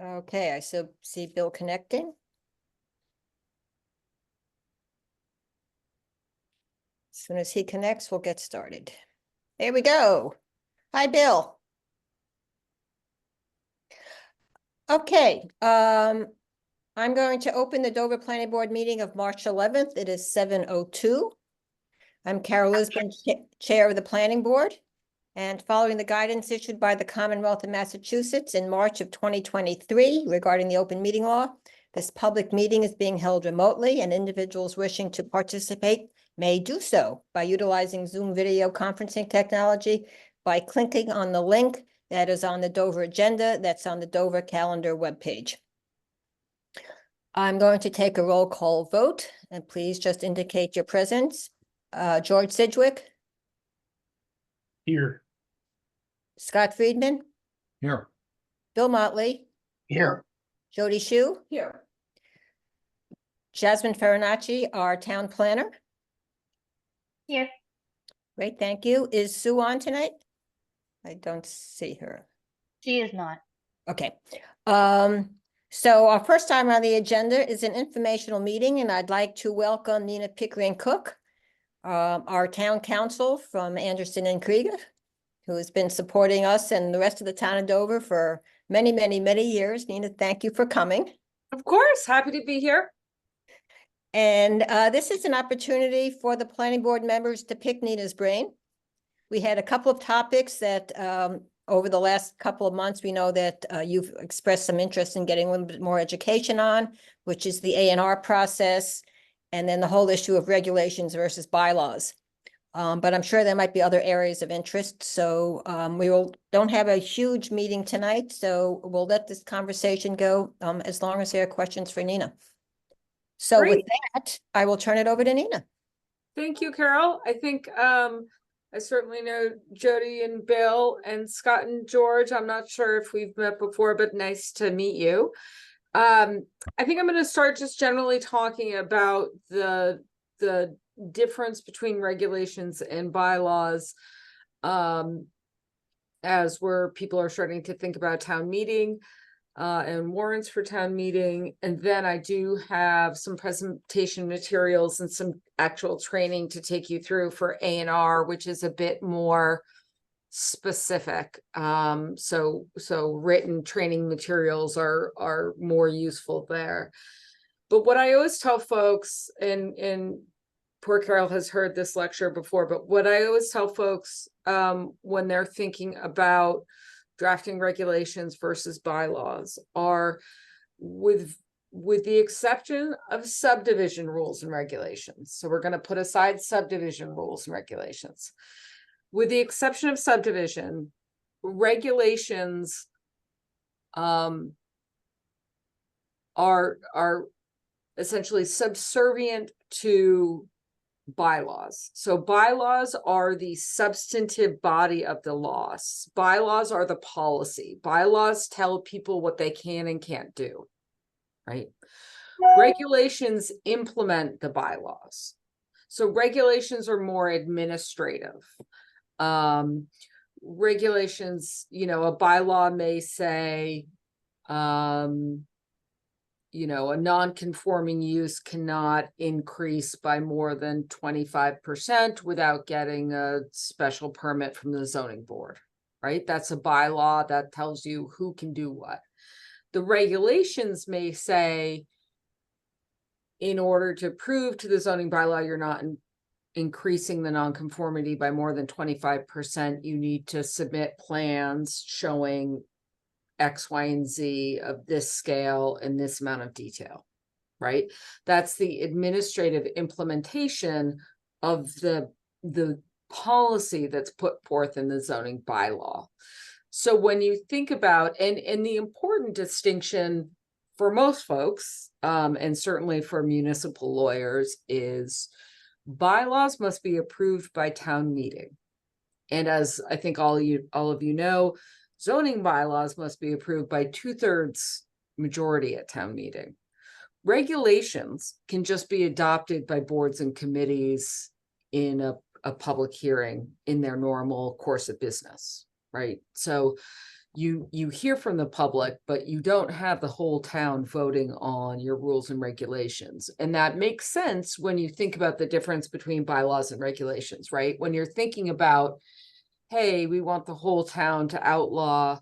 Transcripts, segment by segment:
Okay, I see Bill connecting. As soon as he connects, we'll get started. There we go. Hi, Bill. Okay, I'm going to open the Dover Planning Board meeting of March 11th. It is 7:02. I'm Carol Lisbon, Chair of the Planning Board. And following the guidance issued by the Commonwealth of Massachusetts in March of 2023 regarding the open meeting law, this public meeting is being held remotely, and individuals wishing to participate may do so by utilizing Zoom video conferencing technology by clicking on the link that is on the Dover agenda that's on the Dover calendar webpage. I'm going to take a roll call vote, and please just indicate your presence. George Sidgwick, Here. Scott Friedman, Here. Bill Motley, Here. Jody Shu, Here. Jasmine Farinacci, our town planner. Here. Great, thank you. Is Sue on tonight? I don't see her. She is not. Okay. So our first item on the agenda is an informational meeting, and I'd like to welcome Nina Pickering Cook, our town council from Anderson and Krieger, who has been supporting us and the rest of the town of Dover for many, many, many years. Nina, thank you for coming. Of course, happy to be here. And this is an opportunity for the planning board members to pick Nina's brain. We had a couple of topics that over the last couple of months, we know that you've expressed some interest in getting a little bit more education on, which is the A&R process, and then the whole issue of regulations versus bylaws. But I'm sure there might be other areas of interest. So don't have a huge meeting tonight, so we'll let this conversation go as long as there are questions for Nina. So with Great. that, I will turn it over to Nina. Thank you, Carol. I think I certainly know Jody and Bill and Scott and George. I'm not sure if we've met before, but nice to meet you. I think I'm going to start just generally talking about the difference between regulations and bylaws as people are starting to think about town meeting and warrants for town meeting. And then I do have some presentation materials and some actual training to take you through for A&R, which is a bit more specific. So written training materials are more useful there. But what I always tell folks, and poor Carol has heard this lecture before, but what I always tell folks when they're thinking about drafting regulations versus bylaws are with the exception of subdivision rules and regulations. So we're going to put aside subdivision rules and regulations. With the exception of subdivision, regulations are essentially subservient to bylaws. So bylaws are the substantive body of the laws. Bylaws are the policy. Bylaws tell people what they can and can't do, right? Regulations implement the bylaws. So regulations are more administrative. Regulations, a bylaw may say, a non-conforming use cannot increase by more than 25% without getting a special permit from the zoning board, right? That's a bylaw that tells you who can do what. The regulations may say, in order to prove to the zoning bylaw you're not increasing the nonconformity by more than 25%, you need to submit plans showing X, Y, and Z of this scale and this amount of detail, right? That's the administrative implementation of the policy that's put forth in the zoning bylaw. So when you think about, and the important distinction for most folks, and certainly for municipal lawyers, is bylaws must be approved by town meeting. And as I think all of you know, zoning bylaws must be approved by 2/3 majority at town meeting. Regulations can just be adopted by boards and committees in a public hearing in their normal course of business, right? So you hear from the public, but you don't have the whole town voting on your rules and regulations. And that makes sense when you think about the difference between bylaws and regulations, right? When you're thinking about, hey, we want the whole town to outlaw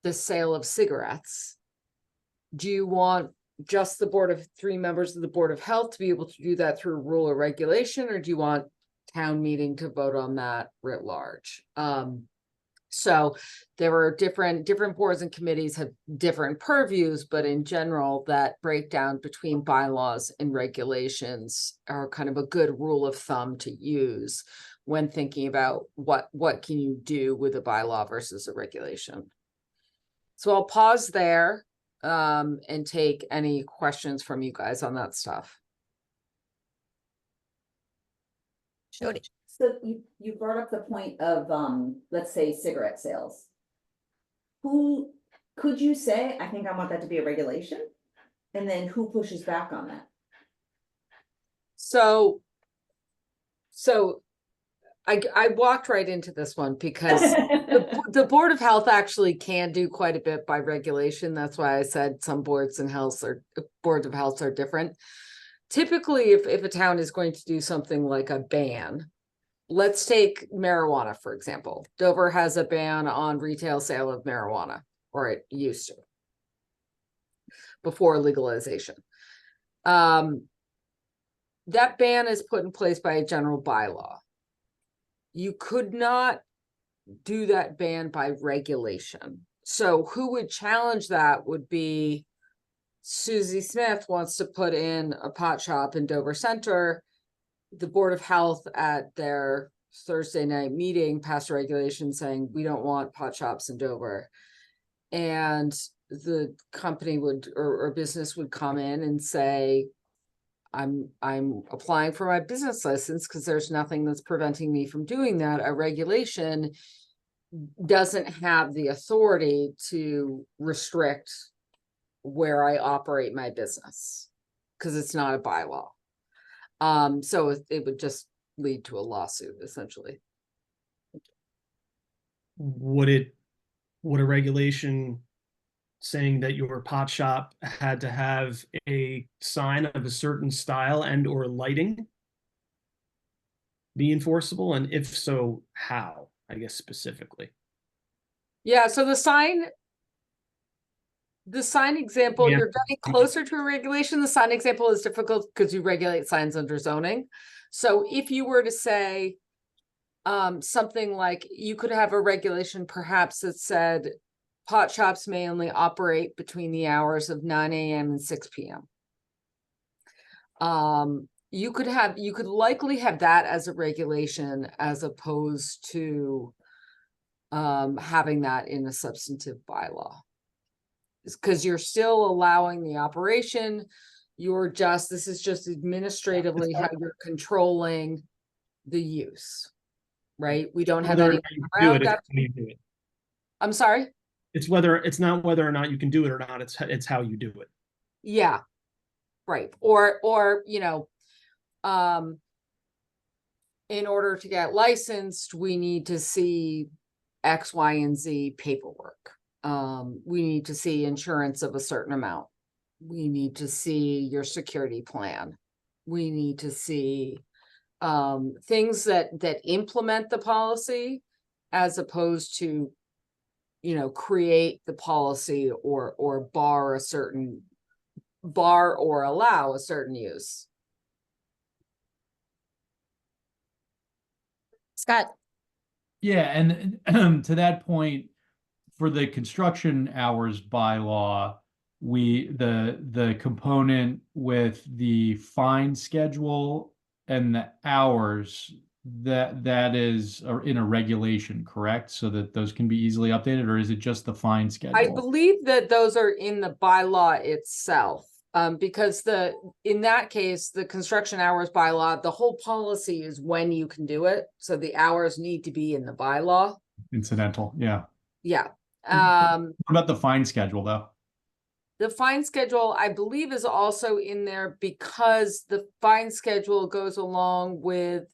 the sale of cigarettes. Do you want just the 3 members of the Board of Health to be able to do that through rule or regulation, or do you want town meeting to vote on that writ large? So there are different boards and committees have different purviews, but in general, that breakdown between bylaws and regulations are kind of a good rule of thumb to use when thinking about what can you do with a bylaw versus a regulation. So I'll pause there and take any questions from you guys on that stuff. Jody. So you brought up the point of, let's say cigarette sales. Who, could you say, I think I want that to be a regulation? And then who pushes back on that? So I walked right into this one because the Board of Health actually can do quite a bit by regulation. That's why I said some boards of health are different. Typically, if a town is going to do something like a ban, let's take marijuana, for example. Dover has a ban on retail sale of marijuana, or it used to, before legalization. That ban is put in place by a general bylaw. You could not do that ban by regulation. So who would challenge that would be Susie Smith wants to put in a pot shop in Dover Center. The Board of Health at their Thursday night meeting passed a regulation saying we don't want pot shops in Dover. And the company would or business would come in and say, I'm applying for my business license because there's nothing that's preventing me from doing that. A regulation doesn't have the authority to restrict where I operate my business because it's not a bylaw. So it would just lead to a lawsuit, essentially. Would a regulation saying that your pot shop had to have a sign of a certain style and or lighting be enforceable? And if so, how, I guess, specifically? Yeah, so the sign example, Yeah. you're getting closer to a regulation. The sign example is difficult because you regulate signs under zoning. So if you were to say something like, you could have a regulation perhaps that said pot shops may only operate between the hours of 9 a.m. and 6 p.m. You could likely have that as a regulation as opposed to having that in a substantive bylaw. Because you're still allowing the operation, this is just administratively how you're controlling the use, right? We don't have Whether or any. not you can do it, it's how you do it. I'm sorry? It's not whether or not you can do it or not, it's how you do it. Yeah, right. Or in order to get licensed, we need to see X, Y, and Z paperwork. We need to see insurance of a certain amount. We need to see your security plan. We need to see things that implement the policy as opposed to, create the policy or bar or allow a certain use. Scott. Yeah, and to that point, for the construction hours bylaw, the component with the fine schedule and the hours that is in a regulation, correct? So that those can be easily updated, or is it just the fine schedule? I believe that those are in the bylaw itself. Because in that case, the construction hours bylaw, the whole policy is when you can do it. So the hours need to be in the bylaw. Incidental, yeah. Yeah. What about the fine schedule though? The fine schedule, I believe, is also in there because the fine schedule goes along with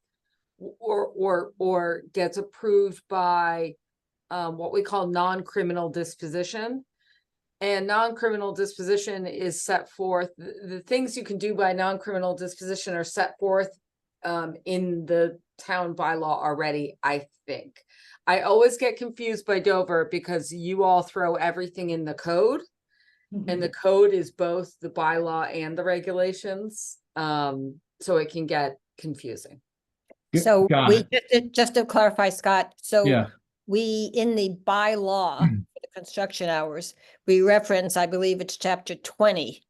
or gets approved by what we call non-criminal disposition. And non-criminal disposition is set forth, the things you can do by non-criminal disposition are set forth in the town bylaw already, I think. I always get confused by Dover because you all throw everything in the code, and the code is both the bylaw and the regulations. So it can get confusing. So Got we, it. just to clarify, Scott, so Yeah. we, in the bylaw, for the construction hours, we reference, I believe it's chapter 20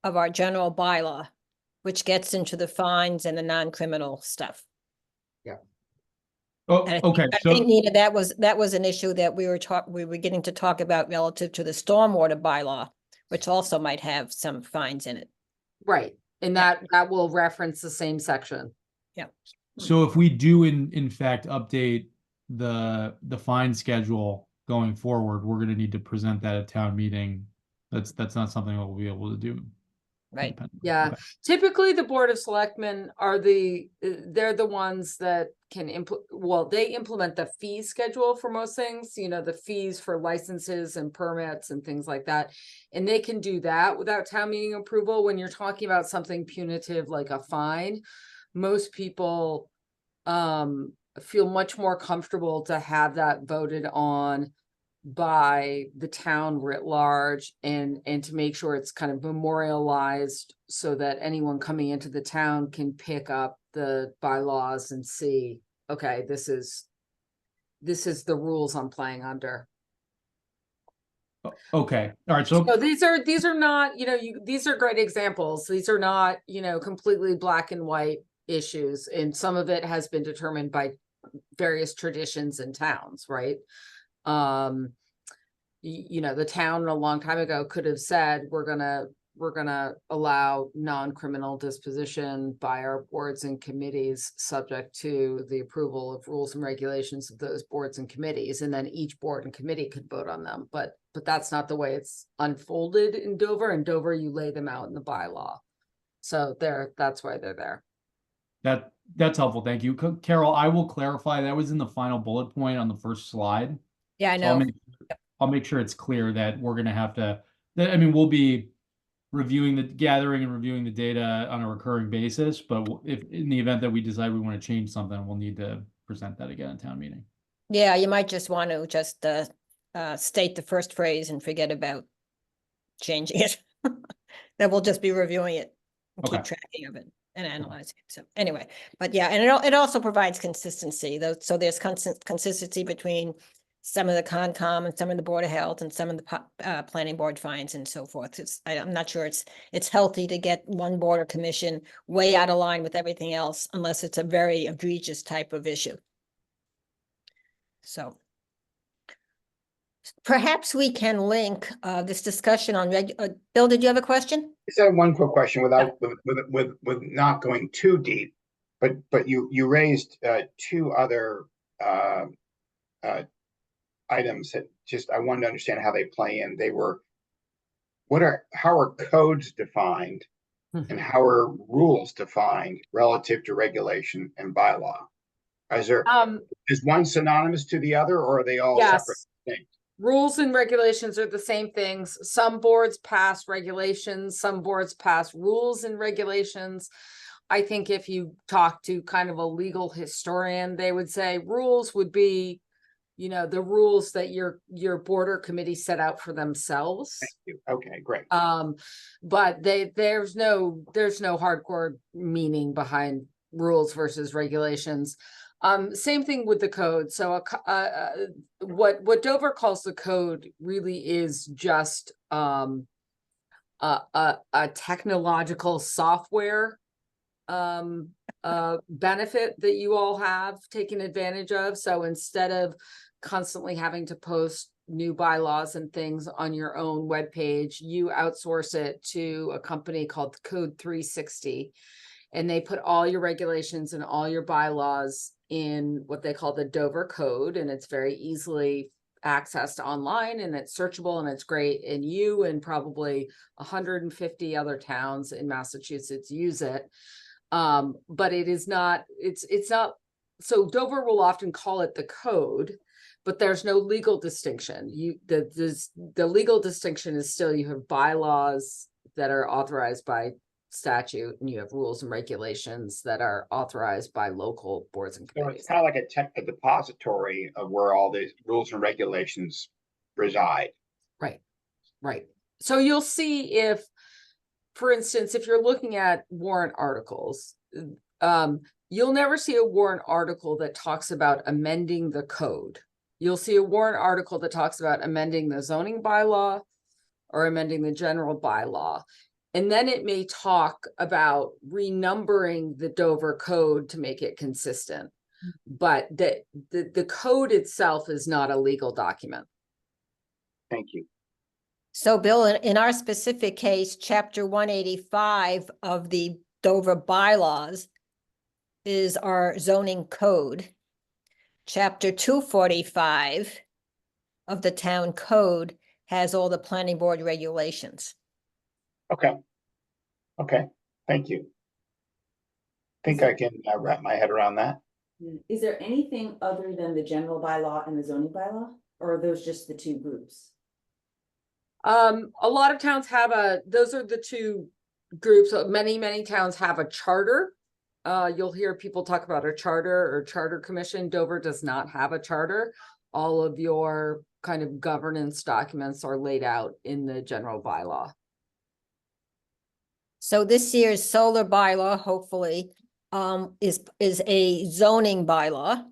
of our general bylaw, which gets into the fines and the non-criminal stuff. Oh, And okay, I so, think, Nina, that was an issue that we were getting to talk about relative to the stormwater bylaw, which also might have some fines in it. Right, and that will reference the same section. so if we do in fact update the fine schedule going forward, we're gonna need to present that at town meeting. That's not something we'll be able to do. Right. independently. Yeah. Okay. Typically, the Board of Selectmen are they're the ones that can they implement the fee schedule for most things, the fees for licenses and permits and things like that. And they can do that without town meeting approval. When you're talking about something punitive like a fine, most people feel much more comfortable to have that voted on by the town writ large, and to make sure it's kind of memorialized so that anyone coming into the town can pick up the bylaws and see, okay, this is the rules I'm playing under. Okay, all right, so, So these are not, these are great examples. These are not, completely black and white issues, and some of it has been determined by various traditions and towns, right? The town a long time ago could have said, we're gonna allow non-criminal disposition by our boards and committees, subject to the approval of rules and regulations of those boards and committees, and then each board and committee could vote on them. But that's not the way it's unfolded in Dover. In Dover, you lay them out in the bylaw. So that's why they're there. that's helpful, thank you. Carol, I will clarify, that was in the final bullet point on the first slide. Yeah, I So know. I'll make sure it's clear that we're gonna have to, we'll be gathering and reviewing the data on a recurring basis, but if in the event that we decide we want to change something, we'll need to present that again at town meeting. Yeah, you might just want to state the first phrase and forget about changing it. Then we'll just be reviewing it, and keep Okay. tracking of it and analyzing it. So anyway, but yeah, and it also provides consistency, though. So there's consistency between some of the Concom and some of the Board of Health and some of the planning board fines and so forth. I'm not sure it's healthy to get one board or commission way out of line with everything else unless it's a very egregious type of issue. So perhaps we can link this discussion on Bill, did you have a question? I just have one quick question without with not going too deep, but you raised two other items that just I wanted to understand how they play in. They were how are codes defined and how are rules defined relative to regulation and bylaw? Is one synonymous to the other, or are they all Yes. separate things? Rules and regulations are the same things. Some boards pass regulations, some boards pass rules and regulations. I think if you talk to kind of a legal historian, they would say rules would be, the rules that your board or committee set out for themselves. Thank you. Okay, great. But there's no hardcore meaning behind rules versus regulations. Same thing with the code. So what Dover calls the code really is just a technological software benefit that you all have taken advantage of. So instead of constantly having to post new bylaws and things on your own webpage, you outsource it to a company called Code 360, and they put all your regulations and all your bylaws in what they call the Dover Code, and it's very easily accessed online, and it's searchable, and it's great. And you and probably 150 other towns in Massachusetts use it. But it is not, it's not so Dover will often call it the code, but there's no legal distinction. The legal distinction is still you have bylaws that are authorized by statute, and you have rules and regulations that are authorized by local boards and So committees. it's kind of like a depository of where all these rules and regulations reside. Right, right. So you'll see if, for instance, if you're looking at warrant articles, you'll never see a warrant article that talks about amending the code. You'll see a warrant article that talks about amending the zoning bylaw or amending the general bylaw. And then it may talk about renumbering the Dover code to make it consistent. But the code itself is not a legal document. Thank you. So Bill, in our specific case, chapter 185 of the Dover bylaws is our zoning code. Chapter 245 of the town code has all the planning board regulations. Okay. Okay, thank you. Think I can wrap my head around that. Is there anything other than the general bylaw and the zoning bylaw, or are those just the two groups? A lot of towns have those are the two groups. Many towns have a charter. You'll hear people talk about a charter or charter commission. Dover does not have a charter. All of your kind of governance documents are laid out in the general bylaw. So this year's solar bylaw, hopefully, is a zoning bylaw.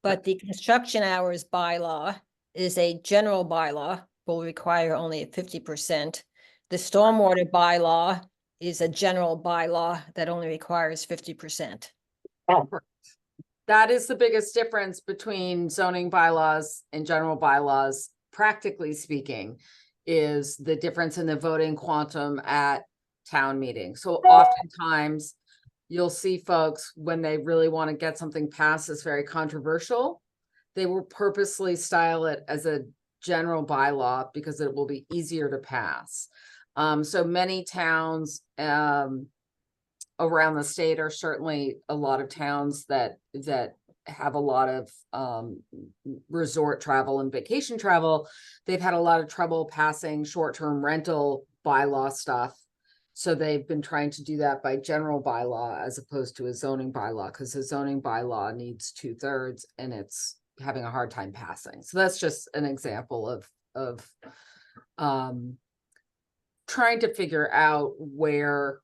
But the construction hours bylaw is a general bylaw, will require only 50%. The stormwater bylaw is a general bylaw that only requires 50%. That is the biggest difference between zoning bylaws and general bylaws, practically speaking, is the difference in the voting quantum at town meeting. So oftentimes you'll see folks when they really want to get something passed that's very controversial, they will purposely style it as a general bylaw because it will be easier to pass. So many towns around the state are certainly a lot of towns that have a lot of resort travel and vacation travel. They've had a lot of trouble passing short-term rental bylaw stuff. So they've been trying to do that by general bylaw as opposed to a zoning bylaw, because the zoning bylaw needs 2/3 and it's having a hard time passing. So that's just an example of trying to figure out where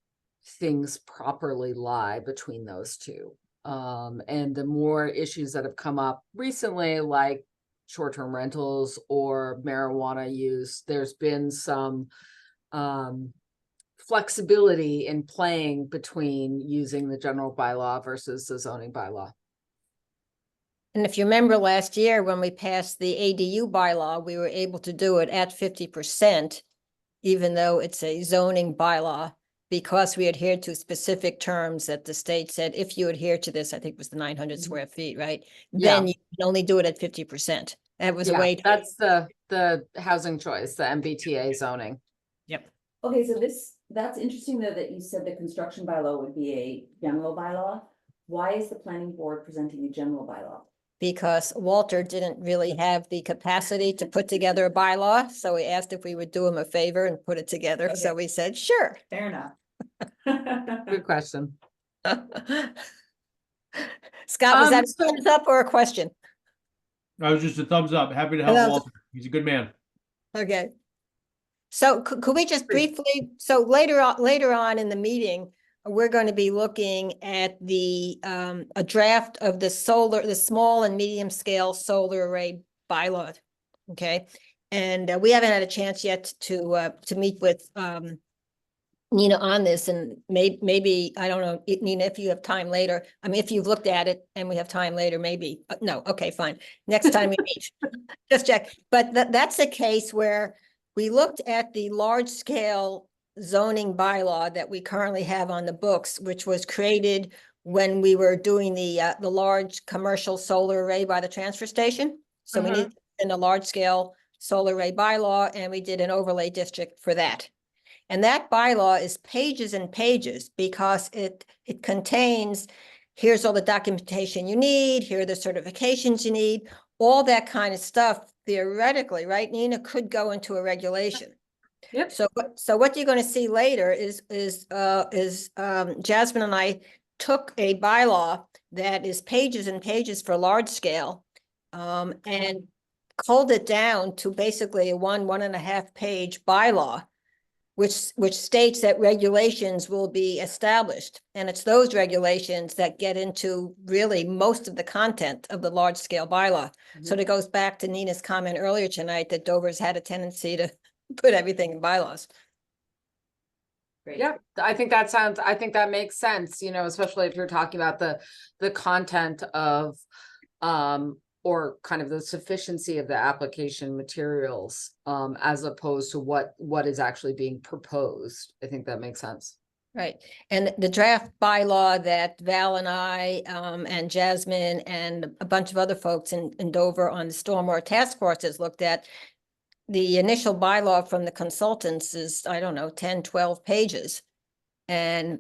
things properly lie between those two. And the more issues that have come up recently, like short-term rentals or marijuana use, there's been some flexibility in playing between using the general bylaw versus the zoning bylaw. And if you remember last year when we passed the ADU bylaw, we were able to do it at 50%, even though it's a zoning bylaw, because we adhered to specific terms that the state said, if you adhere to this, I think it was the 900 square feet, right? Then you can only do it at 50%. That was a way to. That's the housing choice, the MBTA zoning. Yep. Okay, so that's interesting though, that you said the construction bylaw would be a general bylaw. Why is the planning board presenting a general bylaw? Because Walter didn't really have the capacity to put together a bylaw, so he asked if we would do him a favor and put it together. So we said, sure. Fair enough. Good question. Scott, was that a So- thumbs up or a question? I was just a thumbs up. Happy to help Thumbs up. Walter. He's a good man. Okay. So could we just briefly, so later on in the meeting, we're going to be looking at the a draft of the small and medium scale solar array bylaw. Okay, and we haven't had a chance yet to meet with Nina on this, and maybe I don't know, Nina, if you have time later. I mean, if you've looked at it and we have time later, maybe no. Okay, fine. Next time we meet, just check. But that's a case where we looked at the large scale zoning bylaw that we currently have on the books, which was created when we were doing the large commercial solar array by the transfer station. So we needed in a large scale solar array bylaw, and we did an overlay district for that. And that bylaw is pages and pages because it contains here's all the documentation you need, here are the certifications you need, all that kind of stuff theoretically, right, Nina, could go into a regulation. Yep. So what you're gonna see later is Jasmine and I took a bylaw that is pages and pages for large scale, and culled it down to basically a 1.5 page bylaw, which states that regulations will be established. And it's those regulations that get into really most of the content of the large scale bylaw. So it goes back to Nina's comment earlier tonight that Dover's had a tendency to put everything in bylaws. Great. Yeah, I think that makes sense, you know, especially if you're talking about the content of, or kind of the sufficiency of the application materials, as opposed to what is actually being proposed. I think that makes sense. Right, and the draft bylaw that Val and I, and Jasmine and a bunch of other folks in Dover on the Stormwater Task Force has looked at, the initial bylaw from the consultants is, I don't know, 10, 12 pages. And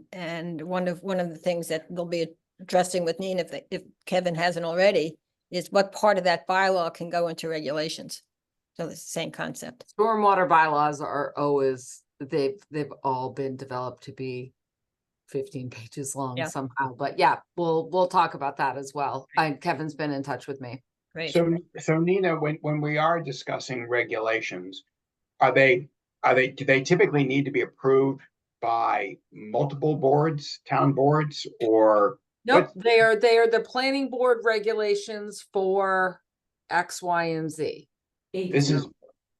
one of the things that they'll be addressing with Nina, if Kevin hasn't already, is what part of that bylaw can go into regulations. So it's the same concept. Stormwater bylaws are always, they've all been developed to be 15 pages long Yeah. somehow, but yeah, we'll talk about that as well. Kevin's been in touch with me. Great. So Nina, when we are discussing regulations, do they typically need to be approved by multiple boards, town boards, or? Nope, What- they are the planning board regulations for X, Y, and Z. This is,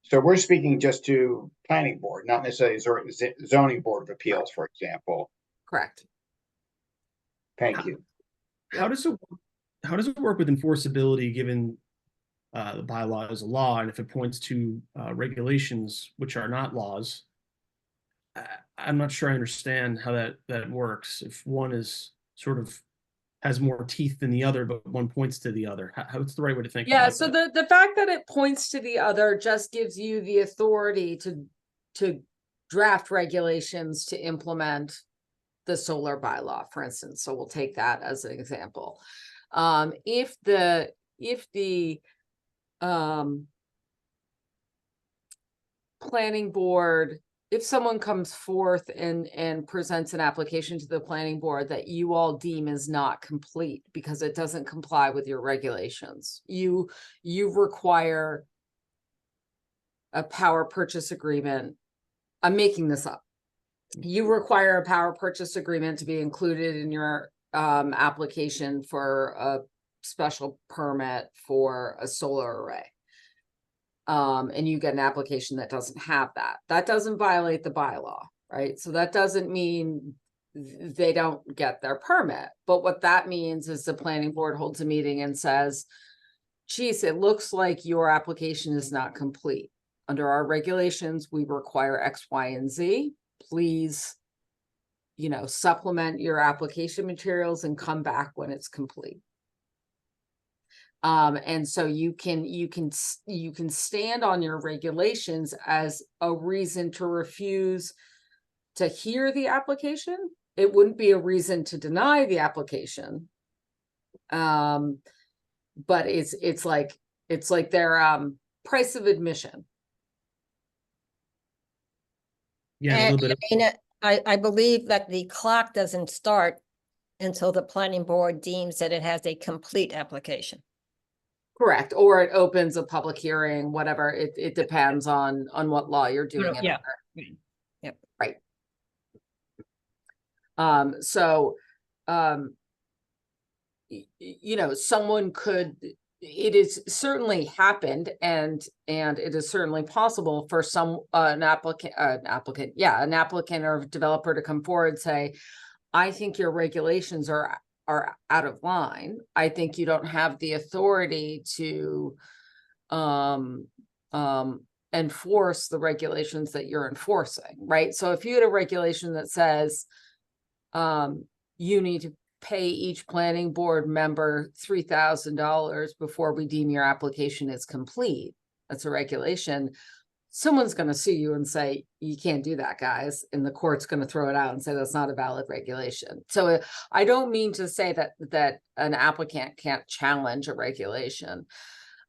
so we're speaking just to planning board, not necessarily zoning board of appeals, for example. Correct. Thank you. How does it work with enforceability, given the bylaw is a law, and if it points to regulations which are not laws? I'm not sure I understand how that works. If one is sort of has more teeth than the other, but one points to the other, what's the right way to think Yeah, about so that? the fact that it points to the other just gives you the authority to draft regulations to implement the solar bylaw, for instance. So we'll take that as an example. If the planning board, if someone comes forth and presents an application to the planning board that you all deem is not complete because it doesn't comply with your regulations, you require a power purchase agreement. I'm making this up. You require a power purchase agreement to be included in your application for a special permit for a solar array. And you get an application that doesn't have that. That doesn't violate the bylaw, right? So that doesn't mean they don't get their permit. But what that means is the planning board holds a meeting and says, geez, it looks like your application is not complete. Under our regulations, we require X, Y, and Z. Please, you know, supplement your application materials and come back when it's complete. And so you can stand on your regulations as a reason to refuse to hear the application. It wouldn't be a reason to deny the application. But it's like their price of admission. Yeah, a And little bit. Nina, I believe that the clock doesn't start until the planning board deems that it has a complete application. Correct, or it opens a public hearing, whatever. It depends on what law you're doing it Yeah. under. Yep. Right. You know, someone could, it is certainly happened and it is certainly possible for an applicant or developer to come forward and say, I think your regulations are out of line. I think you don't have the authority to enforce the regulations that you're enforcing, right? So if you had a regulation that says you need to pay each planning board member $3,000 before we deem your application as complete, that's a regulation. someone's gonna sue you and say, you can't do that, guys, and the court's gonna throw it out and say that's not a valid regulation. So I don't mean to say that an applicant can't challenge a regulation.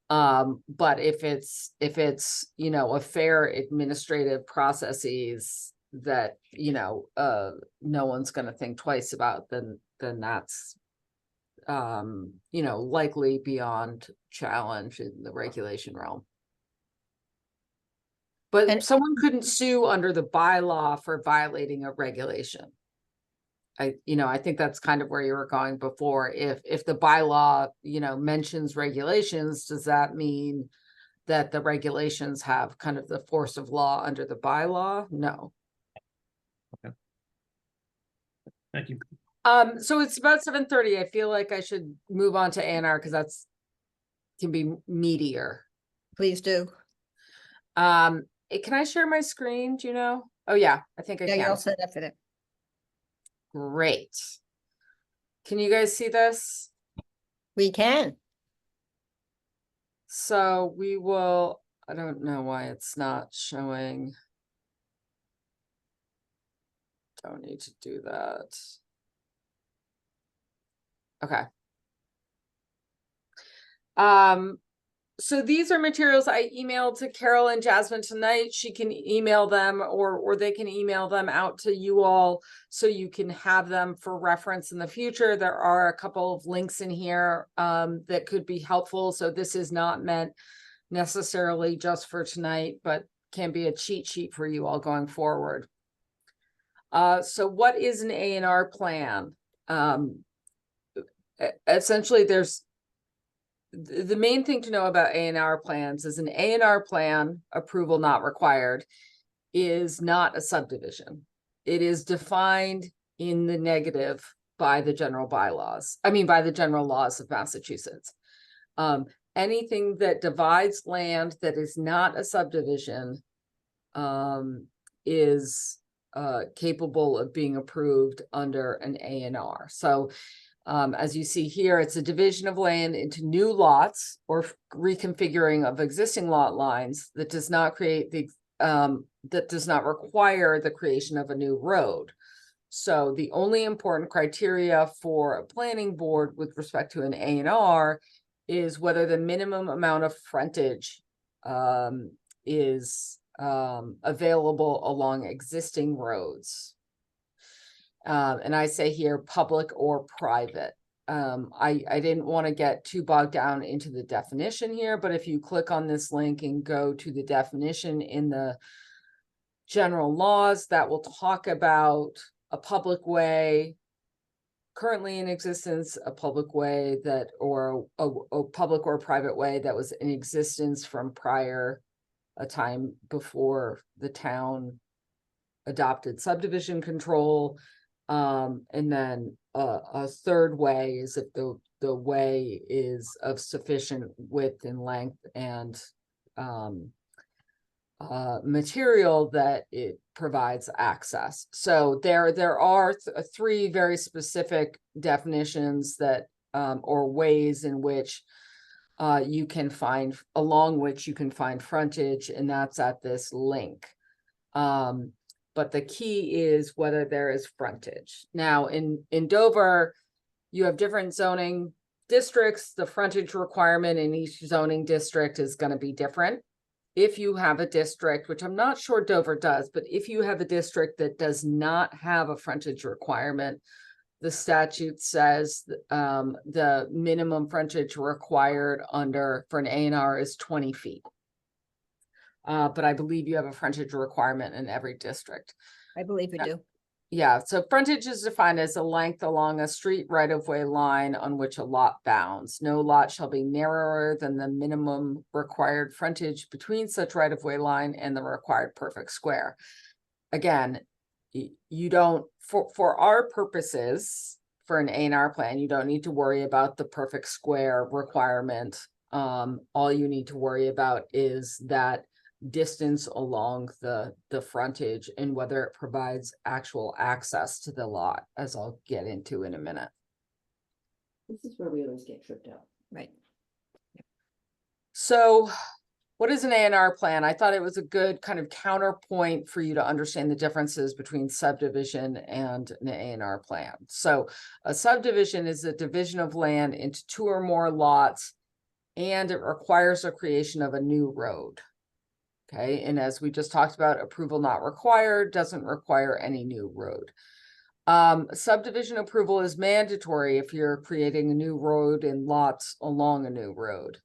But if it's, you know, a fair administrative processes that, you know, no one's gonna think twice about, then that's, you know, likely beyond challenge in the regulation realm. But And- someone couldn't sue under the bylaw for violating a regulation. You know, I think that's kind of where you were going before. If the bylaw, you know, mentions regulations, does that mean that the regulations have kind of the force of law under the bylaw? No. Thank you. So it's about 7:30. I feel like I should move on to A&R because that's can be meatier. Please do. Can I share my screen? Do you know? Oh yeah, I think I Yeah, you're all can. set up for that. Great. Can you guys see this? We can. So we will, I don't know why it's not showing. Don't need to do that. Okay. So these are materials I emailed to Carol and Jasmine tonight. She can email them or they can email them out to you all so you can have them for reference in the future. There are a couple of links in here that could be helpful. So this is not meant necessarily just for tonight, but can be a cheat sheet for you all going forward. So what is an A&R plan? Essentially, there's the main thing to know about A&R plans is an A&R plan, approval not required, is not a subdivision. It is defined in the negative by the general bylaws. I mean, by the general laws of Massachusetts. Anything that divides land that is not a subdivision is capable of being approved under an A&R. So as you see here, it's a division of land into new lots or reconfiguring of existing lot lines that does not create the that does not require the creation of a new road. So the only important criteria for a planning board with respect to an A&R is whether the minimum amount of frontage is available along existing roads. And I say here, public or private. I didn't want to get too bogged down into the definition here, but if you click on this link and go to the definition in the general laws, that will talk about a public way currently in existence, a public way that, or a public or private way that was in existence from prior a time before the town adopted subdivision control. And then a third way is if the way is of sufficient width and length and material that it provides access. So there are three very specific definitions that or ways in which you can find, along which you can find frontage, and that's at this link. But the key is whether there is frontage. Now in Dover, you have different zoning districts. The frontage requirement in each zoning district is going to be different. If you have a district, which I'm not sure Dover does, but if you have a district that does not have a frontage requirement, the statute says the minimum frontage required for an A&R is 20 feet. But I believe you have a frontage requirement in every district. I believe we do. Yeah, so frontage is defined as a length along a street right-of-way line on which a lot bounds. No lot shall be narrower than the minimum required frontage between such right-of-way line and the required perfect square. Again, you don't, for our purposes, for an A&R plan, you don't need to worry about the perfect square requirement. All you need to worry about is that distance along the frontage and whether it provides actual access to the lot, as I'll get into in a minute. This is where we always get tripped up. Right. So What is an A&R plan? I thought it was a good kind of counterpoint for you to understand the differences between subdivision and an A&R plan. So a subdivision is a division of land into 2 or more lots, and it requires a creation of a new road. Okay, and as we just talked about, approval not required, doesn't require any new road. Subdivision approval is mandatory if you're creating a new road and lots along a new road.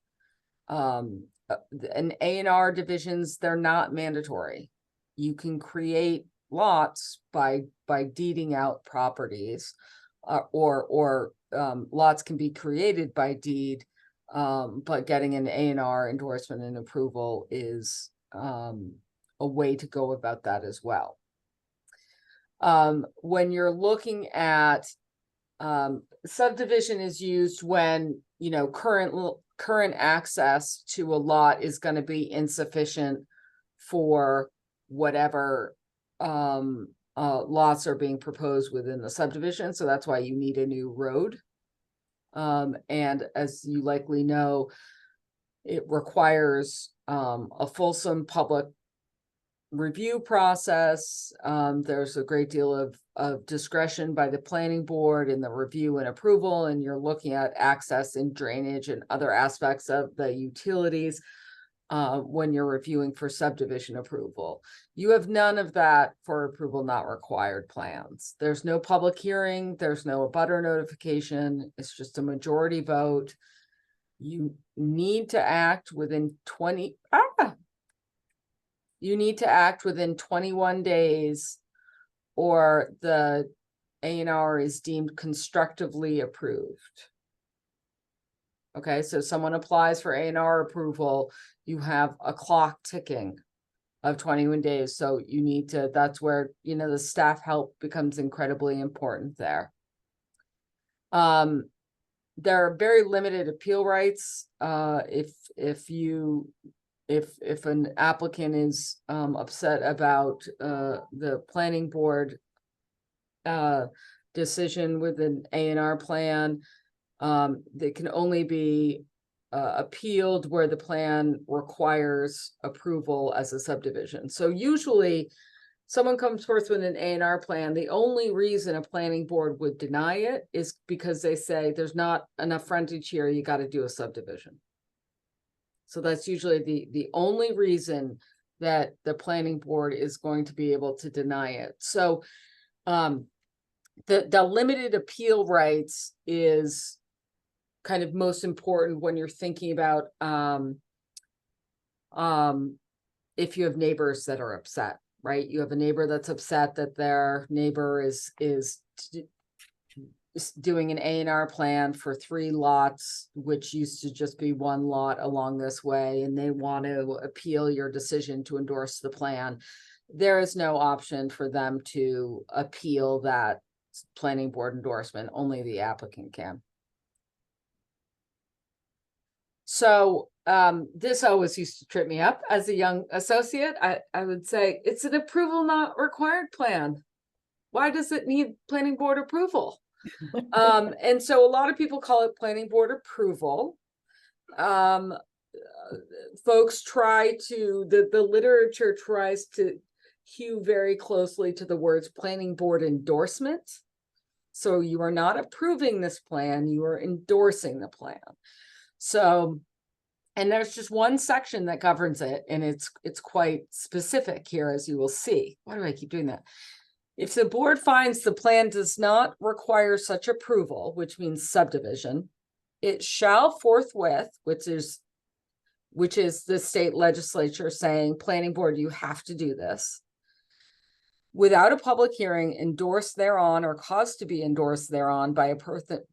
And A&R divisions, they're not mandatory. You can create lots by deeding out properties, or lots can be created by deed, but getting an A&R endorsement and approval is a way to go about that as well. When you're looking at subdivision is used when, you know, current access to a lot is going to be insufficient for whatever lots are being proposed within the subdivision. So that's why you need a new road. And as you likely know, it requires a fulsome public review process. There's a great deal of discretion by the planning board in the review and approval, and you're looking at access and drainage and other aspects of the utilities when you're reviewing for subdivision approval. You have none of that for approval not required plans. There's no public hearing, there's no abutter notification, it's just a majority vote. You need to act within 21 days, or the A&R is deemed constructively approved. Okay, so someone applies for A&R approval, you have a clock ticking of 21 days. So you need to, that's where, you know, the staff help becomes incredibly important there. There are very limited appeal rights. If an applicant is upset about the planning board decision with an A&R plan, they can only be appealed where the plan requires approval as a subdivision. So usually someone comes forth with an A&R plan, the only reason a planning board would deny it is because they say there's not enough frontage here, you got to do a subdivision. So that's usually the only reason that the planning board is going to be able to deny it. So the limited appeal rights is kind of most important when you're thinking about if you have neighbors that are upset, right? You have a neighbor that's upset that their neighbor is doing an A&R plan for 3 lots, which used to just be 1 lot along this way, and they want to appeal your decision to endorse the plan. There is no option for them to appeal that planning board endorsement. Only the applicant can. So this always used to trip me up as a young associate. I would say it's an approval not required plan. Why does it need planning board approval? And so a lot of people call it planning board approval. Folks try to, the literature tries to hew very closely to the words planning board endorsement. So you are not approving this plan, you are endorsing the plan. So, and there's just one section that governs it, and it's quite specific here, as you will see. Why do I keep doing that? If the board finds the plan does not require such approval, which means subdivision, it shall forthwith, which is the state legislature saying, planning board, you have to do this, without a public hearing, endorse thereon or cause to be endorsed thereon by a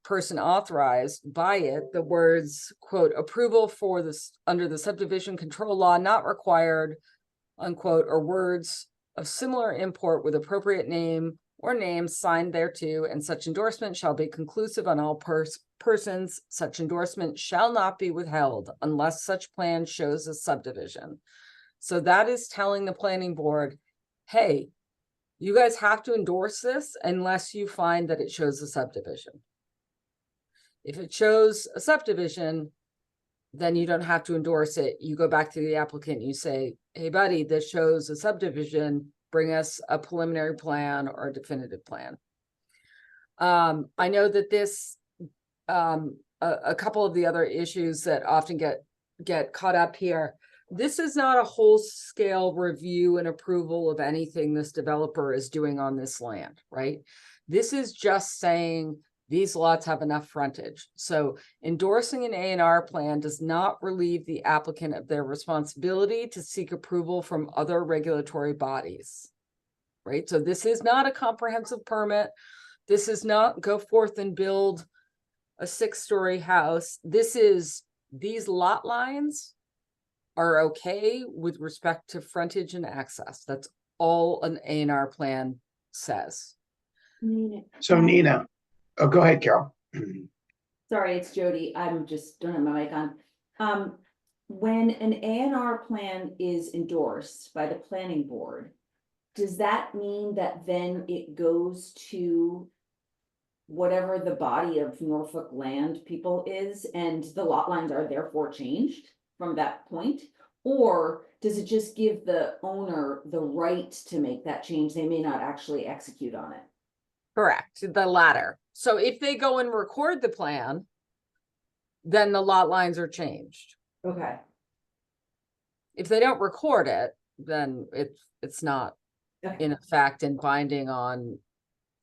person authorized by it, the words, quote, approval for this under the subdivision control law not required, unquote, or words of similar import with appropriate name or names signed thereto, and such endorsement shall be conclusive on all persons. Such endorsement shall not be withheld unless such plan shows a subdivision. So that is telling the planning board, hey, you guys have to endorse this unless you find that it shows a subdivision. If it shows a subdivision, then you don't have to endorse it. You go back to the applicant, you say, hey buddy, this shows a subdivision, bring us a preliminary plan or a definitive plan. I know that this, a couple of the other issues that often get caught up here. This is not a whole scale review and approval of anything this developer is doing on this land, right? This is just saying these lots have enough frontage. So endorsing an A&R plan does not relieve the applicant of their responsibility to seek approval from other regulatory bodies, right? So this is not a comprehensive permit. This is not go forth and build a 6-story house. This is, these lot lines are okay with respect to frontage and access. That's all an A&R plan says. So Nina, oh, go ahead, Carol. Sorry, it's Jody. I'm just don't have my mic on. When an A&R plan is endorsed by the planning board, does that mean that then it goes to whatever the body of Norfolk land people is, and the lot lines are therefore changed from that point? Or does it just give the owner the right to make that change? They may not actually execute on it. Correct, the latter. So if they go and record the plan, then the lot lines are changed. Okay. If they don't record it, then it's not Okay. in effect and binding on,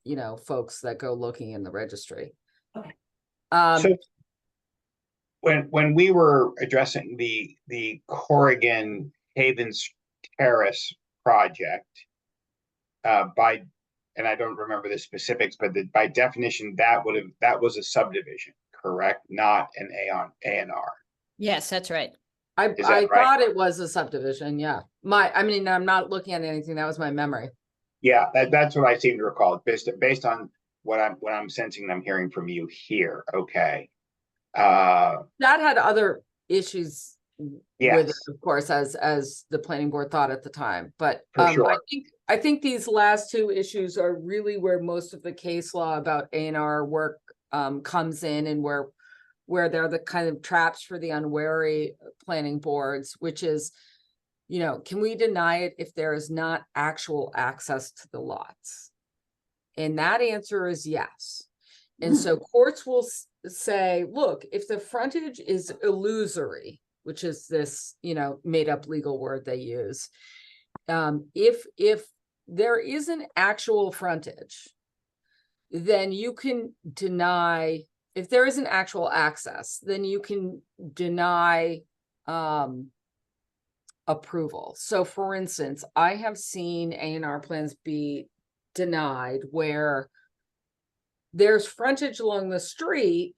you know, folks that go looking in the registry. Okay. So when we were addressing the Corrigan Havens Terrace project, and I don't remember the specifics, but by definition, that was a subdivision, correct? Not an A&R. Yes, that's right. I Is that right? thought it was a subdivision, yeah. I mean, I'm not looking at anything, that was my memory. Yeah, that's what I seem to recall, based on what I'm sensing and I'm hearing from you here. Okay. That had other issues with it, Yes, of course, as the planning board thought at the time, but For sure. I think these last two issues are really where most of the case law about A&R work comes in, and where they're the kind of traps for the unwary planning boards, which is, you know, can we deny it if there is not actual access to the lots? And that answer is yes. And so courts will say, look, if the frontage is illusory, which is this, you know, made up legal word they use, if there is an actual frontage, then you can deny, if there isn't actual access, then you can deny approval. So for instance, I have seen A&R plans be denied where there's frontage along the street,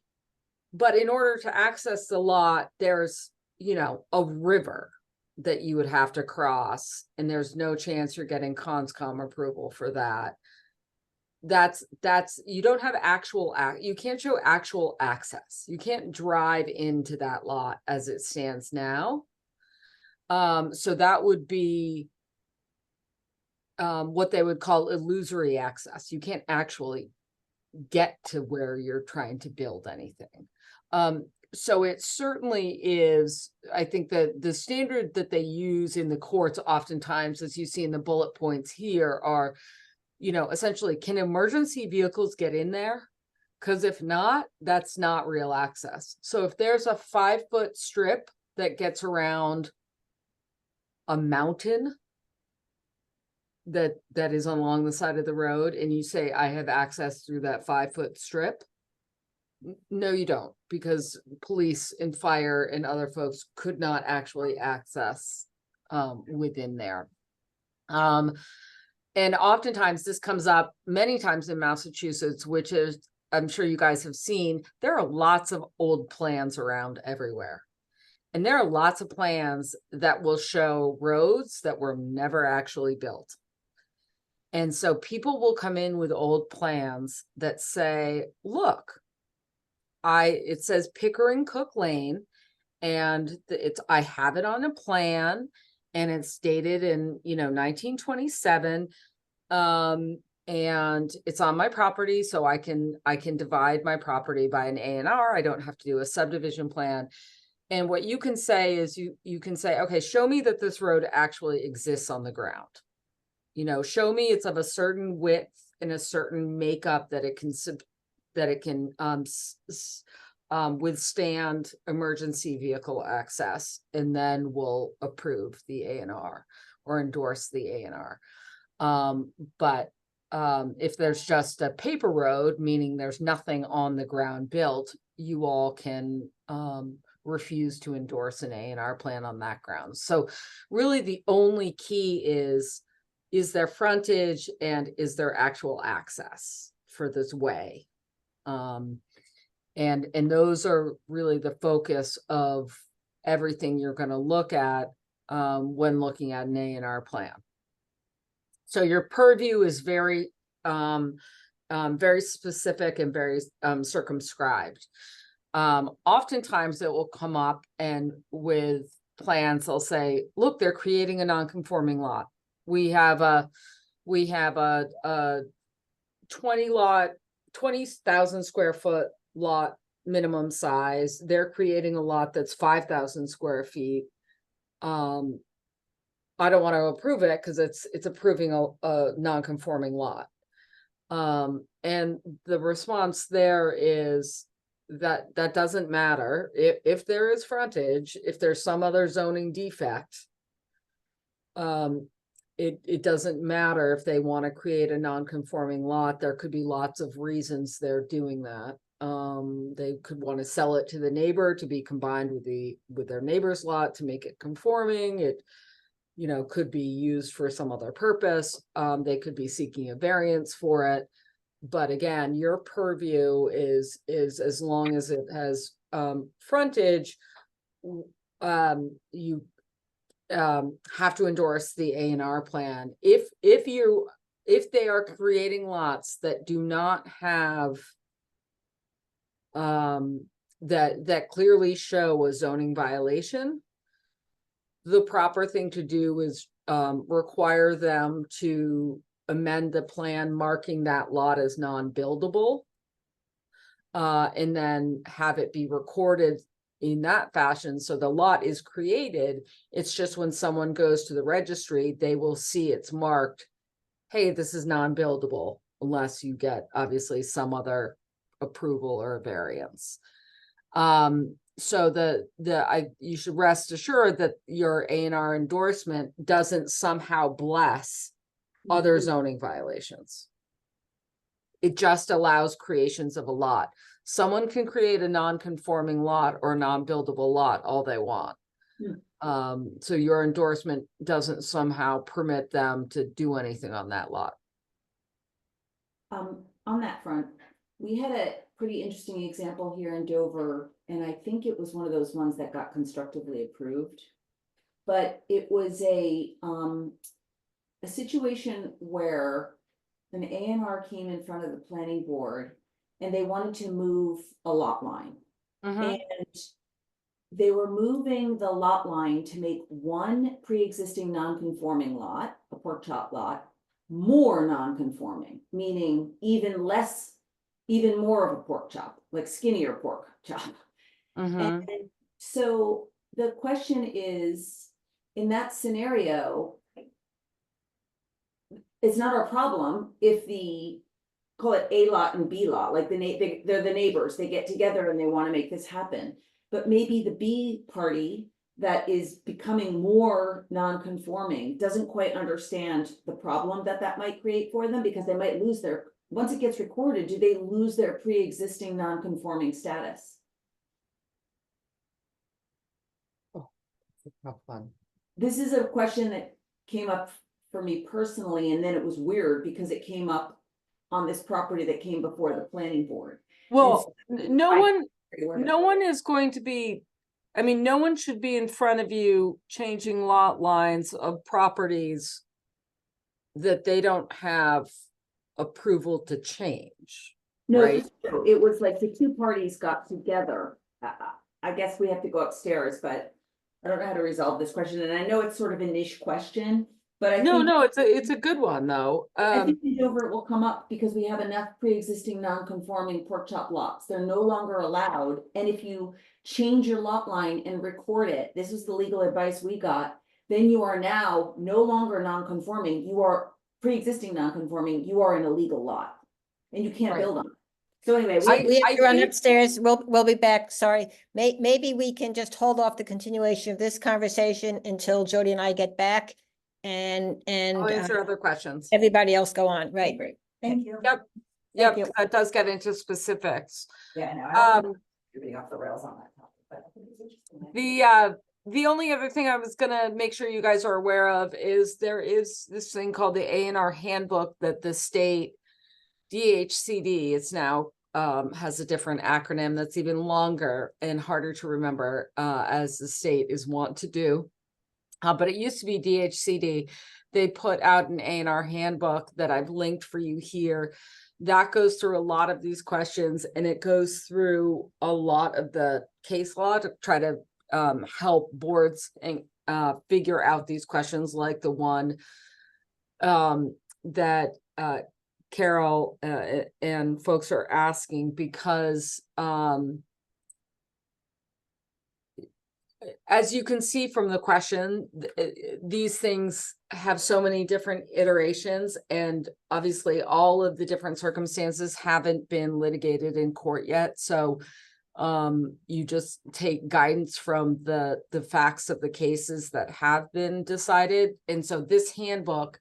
but in order to access the lot, there's, you know, a river that you would have to cross, and there's no chance you're getting Conscom approval for that. That's you don't have actual you can't show actual access. You can't drive into that lot as it stands now. So that would be what they would call illusory access. You can't actually get to where you're trying to build anything. So it certainly is, I think that the standard that they use in the courts oftentimes, as you see in the bullet points here, are, you know, essentially, can emergency vehicles get in there? Because if not, that's not real access. So if there's a 5-foot strip that gets around a mountain that is along the side of the road, and you say, I have access through that 5-foot strip, no, you don't, because police and fire and other folks could not actually access within there. And oftentimes this comes up many times in Massachusetts, which is, I'm sure you guys have seen, there are lots of old plans around everywhere. And there are lots of plans that will show roads that were never actually built. And so people will come in with old plans that say, look, it says Pickering Cook Lane, and I have it on a plan, and it's dated in, you know, 1927. And it's on my property, so I can divide my property by an A&R. I don't have to do a subdivision plan. And what you can say is you can say, okay, show me that this road actually exists on the ground. You know, show me it's of a certain width and a certain makeup that it can withstand emergency vehicle access, and then we'll approve the A&R or endorse the A&R. But if there's just a paper road, meaning there's nothing on the ground built, you all can refuse to endorse an A&R plan on that ground. So really the only key is there frontage and is there actual access for this way? And those are really the focus of everything you're going to look at when looking at an A&R plan. So your purview is very specific and very circumscribed. Oftentimes it will come up, and with plans, they'll say, look, they're creating a non-conforming lot. We have a 20,000 square foot lot minimum size. They're creating a lot that's 5,000 square feet. I don't want to approve it because it's approving a non-conforming lot. And the response there is that doesn't matter. If there is frontage, if there's some other zoning defect, it doesn't matter if they want to create a non-conforming lot. There could be lots of reasons they're doing that. They could want to sell it to the neighbor to be combined with their neighbor's lot to make it conforming. It, you know, could be used for some other purpose. They could be seeking a variance for it. But again, your purview is as long as it has frontage, you have to endorse the A&R plan. If they are creating lots that do not have that clearly show a zoning violation, the proper thing to do is require them to amend the plan marking that lot as non-buildable, and then have it be recorded in that fashion. So the lot is created. It's just when someone goes to the registry, they will see it's marked, hey, this is non-buildable, unless you get obviously some other approval or a variance. So you should rest assured that your A&R endorsement doesn't somehow bless other zoning violations. It just allows creations of a lot. Someone can create a non-conforming lot or non-buildable lot all they want. So your endorsement doesn't somehow permit them to do anything on that lot. On that front, we had a pretty interesting example here in Dover, and I think it was one of those ones that got constructively approved. But it was a situation where an A&R came in front of the planning board and they wanted to move a lot line. And they were moving the lot line to make one pre-existing non-conforming lot, a pork chop lot, more non-conforming, meaning even more of a pork chop, like skinnier pork chop. And so the question is, in that scenario, it's not our problem if call it A lot and B lot, like they're the neighbors, they get together and they want to make this happen. But maybe the B party that is becoming more non-conforming doesn't quite understand the problem that might create for them, because they might lose once it gets recorded, do they lose their pre-existing non-conforming status? This is a question that came up for me personally, and then it was weird because it came up on this property that came before the planning board. Well, no one is going to be, I mean, no one should be in front of you changing lot lines of properties that they don't have approval to change. No, right? it was like the two parties got together. I guess we have to go upstairs, but I don't know how to resolve this question. And I know it's sort of a niche question, But I No, think. no, it's a good one though. I think in Dover it will come up because we have enough pre-existing non-conforming pork chop lots. They're no longer allowed. And if you change your lot line and record it, this is the legal advice we got, then you are now no longer non-conforming. You are pre-existing non-conforming. You are in a legal lot. And you can't Right. build on it. So anyway, We have I to run think- upstairs. We'll be back. Sorry. Maybe we can just hold off the continuation of this conversation until Jody and I get back and I'll answer other questions. everybody else go on. Right. great. Thank you. Yep, yep, you. 'cause that does get into specifics. Yeah, I know. I don't Um, want to be off the rails on that topic, but I think it's interesting. the only other thing I was gonna make sure you guys are aware of is there is this thing called the A&R handbook that the state DHCD, it's now has a different acronym that's even longer and harder to remember as the state is wont to do. But it used to be DHCD. They put out an A&R handbook that I've linked for you here. That goes through a lot of these questions, and it goes through a lot of the case law to try to help boards and figure out these questions, like the one that Carol and folks are asking, because as you can see from the question, these things have so many different iterations, and obviously all of the different circumstances haven't been litigated in court yet. So you just take guidance from the facts of the cases that have been decided. And so this handbook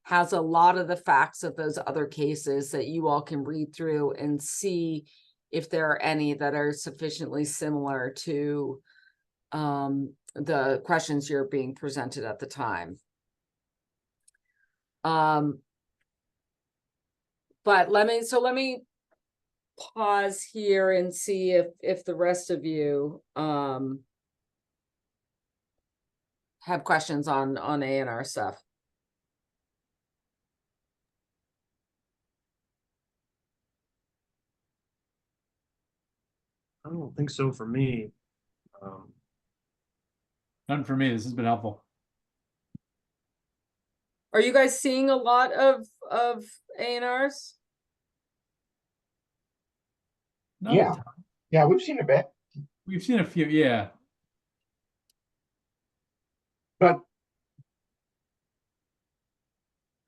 has a lot of the facts of those other cases that you all can read through and see if there are any that are sufficiently similar to the questions you're being presented at the time. But let me pause here and see if the rest of you have questions on A&R stuff. I don't think so for me. None for me. This has been helpful. Are you guys seeing a lot of A&Rs? Not a Yeah. ton. Yeah, we've seen a bit, We've seen a few, yeah. but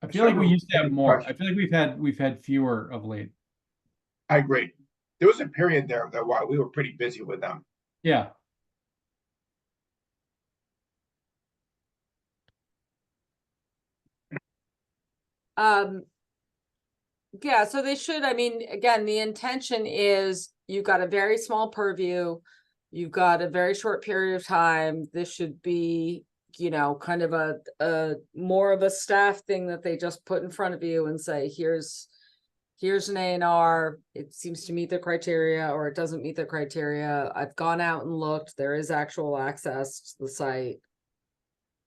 I feel like we Several used to have good more. I questions. feel like we've had fewer of late. I agree. There was a period there though while we were pretty busy with them. Yeah. Yeah, so they should, I mean, again, the intention is you've got a very small purview, you've got a very short period of time. This should be, you know, kind of a more of a staff thing that they just put in front of you and say, here's an A&R, it seems to meet the criteria, or it doesn't meet the criteria. I've gone out and looked, there is actual access to the site.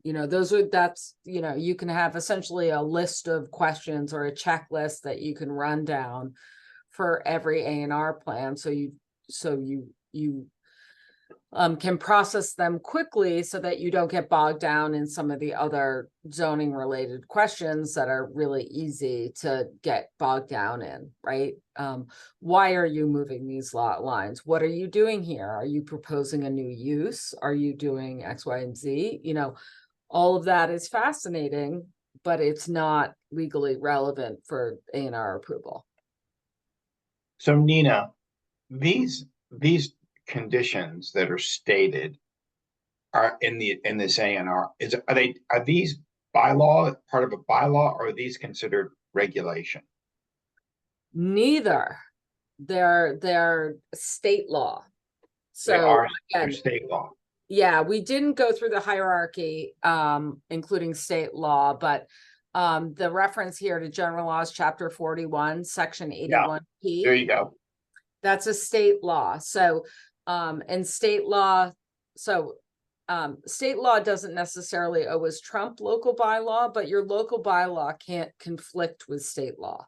You know, that's, you know, you can have essentially a list of questions or a checklist that you can run down for every A&R plan. So you can process them quickly so that you don't get bogged down in some of the other zoning related questions that are really easy to get bogged down in, right? Why are you moving these lot lines? What are you doing here? Are you proposing a new use? Are you doing X, Y, and Z? You know, all of that is fascinating, but it's not legally relevant for A&R approval. So Nina, these conditions that are stated are in this A&R, are these bylaw, part of a bylaw, or are these considered regulation? Neither. They're state law. They So are again, state law. yeah, we didn't go through the hierarchy, including state law, but the reference here to general laws, chapter 41, section 81P. There you go. That's a state law. So, and state law doesn't necessarily always trump local bylaw, but your local bylaw can't conflict with state law.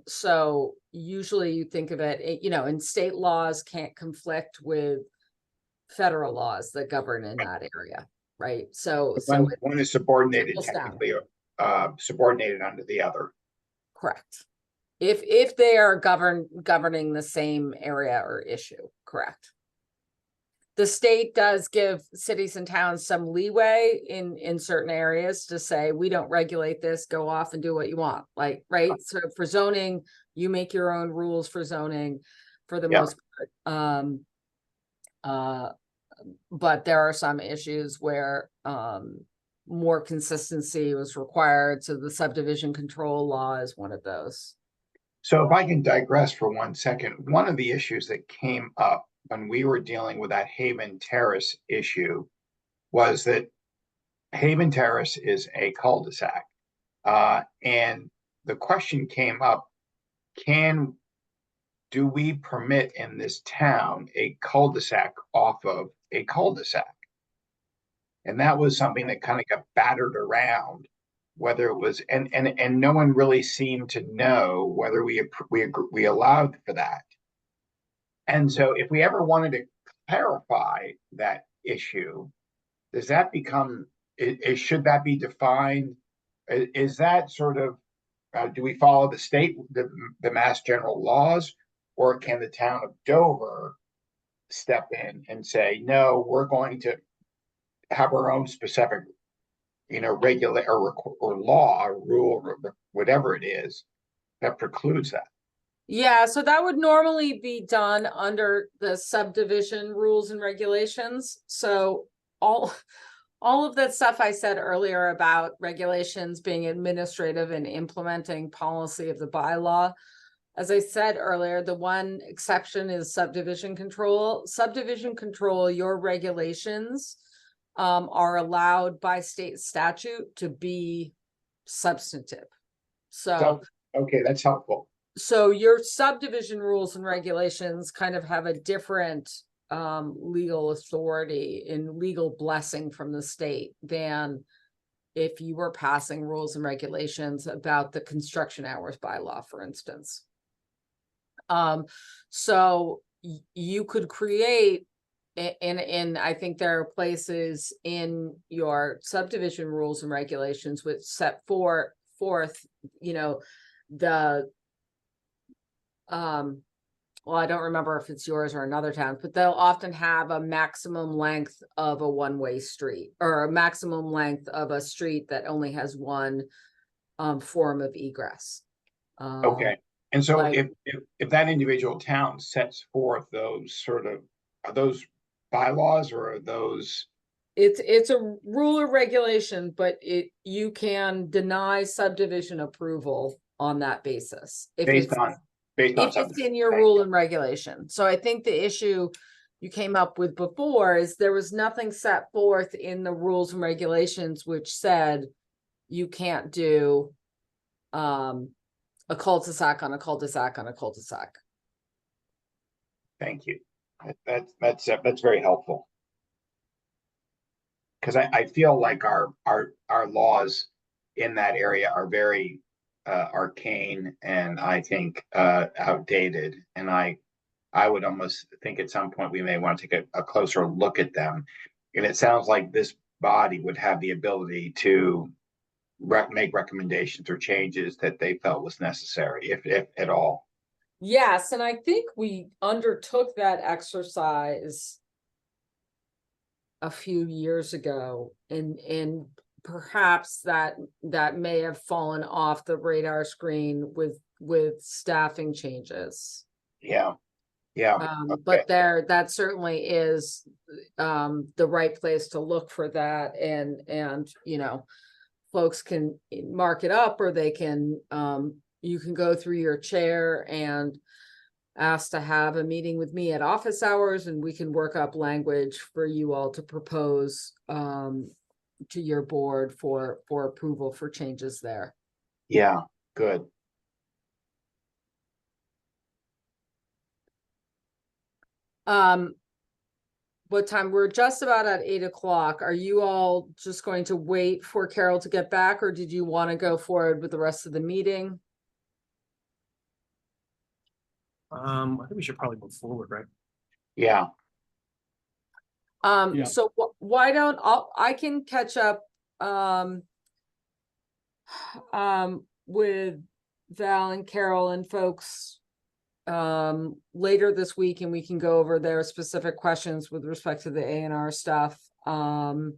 So usually you think of it, you know, and state laws can't conflict with federal laws that govern in that area. right? So One is subordinated trickles down. technically, subordinated under the other. Correct. If they are governing the same area or issue, correct. The state does give cities and towns some leeway in certain areas to say, we don't regulate this, go off and do what you want, like, right? So for zoning, you make your own rules for zoning for the Yeah. most part. But there are some issues where more consistency was required, so the subdivision control law is one of those. So if I can digress for 1 second, one of the issues that came up when we were dealing with that Haven Terrace issue was that Haven Terrace is a cul-de-sac. And the question came up, do we permit in this town a cul-de-sac off of a cul-de-sac? And that was something that kind of got battered around, whether it was, and no one really seemed to know whether we allowed for that. And so if we ever wanted to clarify that issue, does that become, should that be defined? Is that sort of, do we follow the state, the Mass General laws, or can the town of Dover step in and say, no, we're going to have our own specific, regulate or law, or rule, or whatever it is that precludes that? Yeah, so that would normally be done under the subdivision rules and regulations. So all of that stuff I said earlier about regulations being administrative and implementing policy of the bylaw. As I said earlier, the one exception is subdivision control. Subdivision control, your regulations are allowed by state statute to be substantive. So okay, that's helpful. So your subdivision rules and regulations kind of have a different legal authority and legal blessing from the state than if you were passing rules and regulations about the construction hours bylaw, for instance. So you could create, and I think there are places in your subdivision rules and regulations which set forth, the well, I don't remember if it's yours or another town, but they'll often have a maximum length of a one-way street, or a maximum length of a street that only has one form of egress. Okay. And so like- if that individual town sets forth those sort of, are those bylaws, or are those? It's a rule or regulation, but you can deny subdivision approval on that basis. If Based it's on if it's in your rule and regulation. So I think the issue you came up with before is there was nothing set forth in the rules and regulations which said you can't do a cul-de-sac on a cul-de-sac on a cul-de-sac. Thank you. That's very helpful. Because I feel like our laws in that area are very arcane, and I think outdated, and I would almost think at some point we may want to take a closer look at them. And it sounds like this body would have the ability to make recommendations or changes that they felt was necessary, if at all. Yes, and I think we undertook that exercise a few years ago, and perhaps that may have fallen off the radar screen with staffing changes. Yeah. But that certainly is the right place to look for that, and folks can mark it up, or they can you can go through your chair and ask to have a meeting with me at office hours, and we can work up language for you all to propose to your board for approval for changes there. Yeah, good. What time? We're just about at 8 o'clock. Are you all just going to wait for Carol to get back, or did you want to go forward with the rest of the meeting? I think we should probably move forward, right? Yeah. Yeah. So why don't I can catch up, with Val and Carol and folks later this week, and we can go over their specific questions with respect to the A&R stuff. And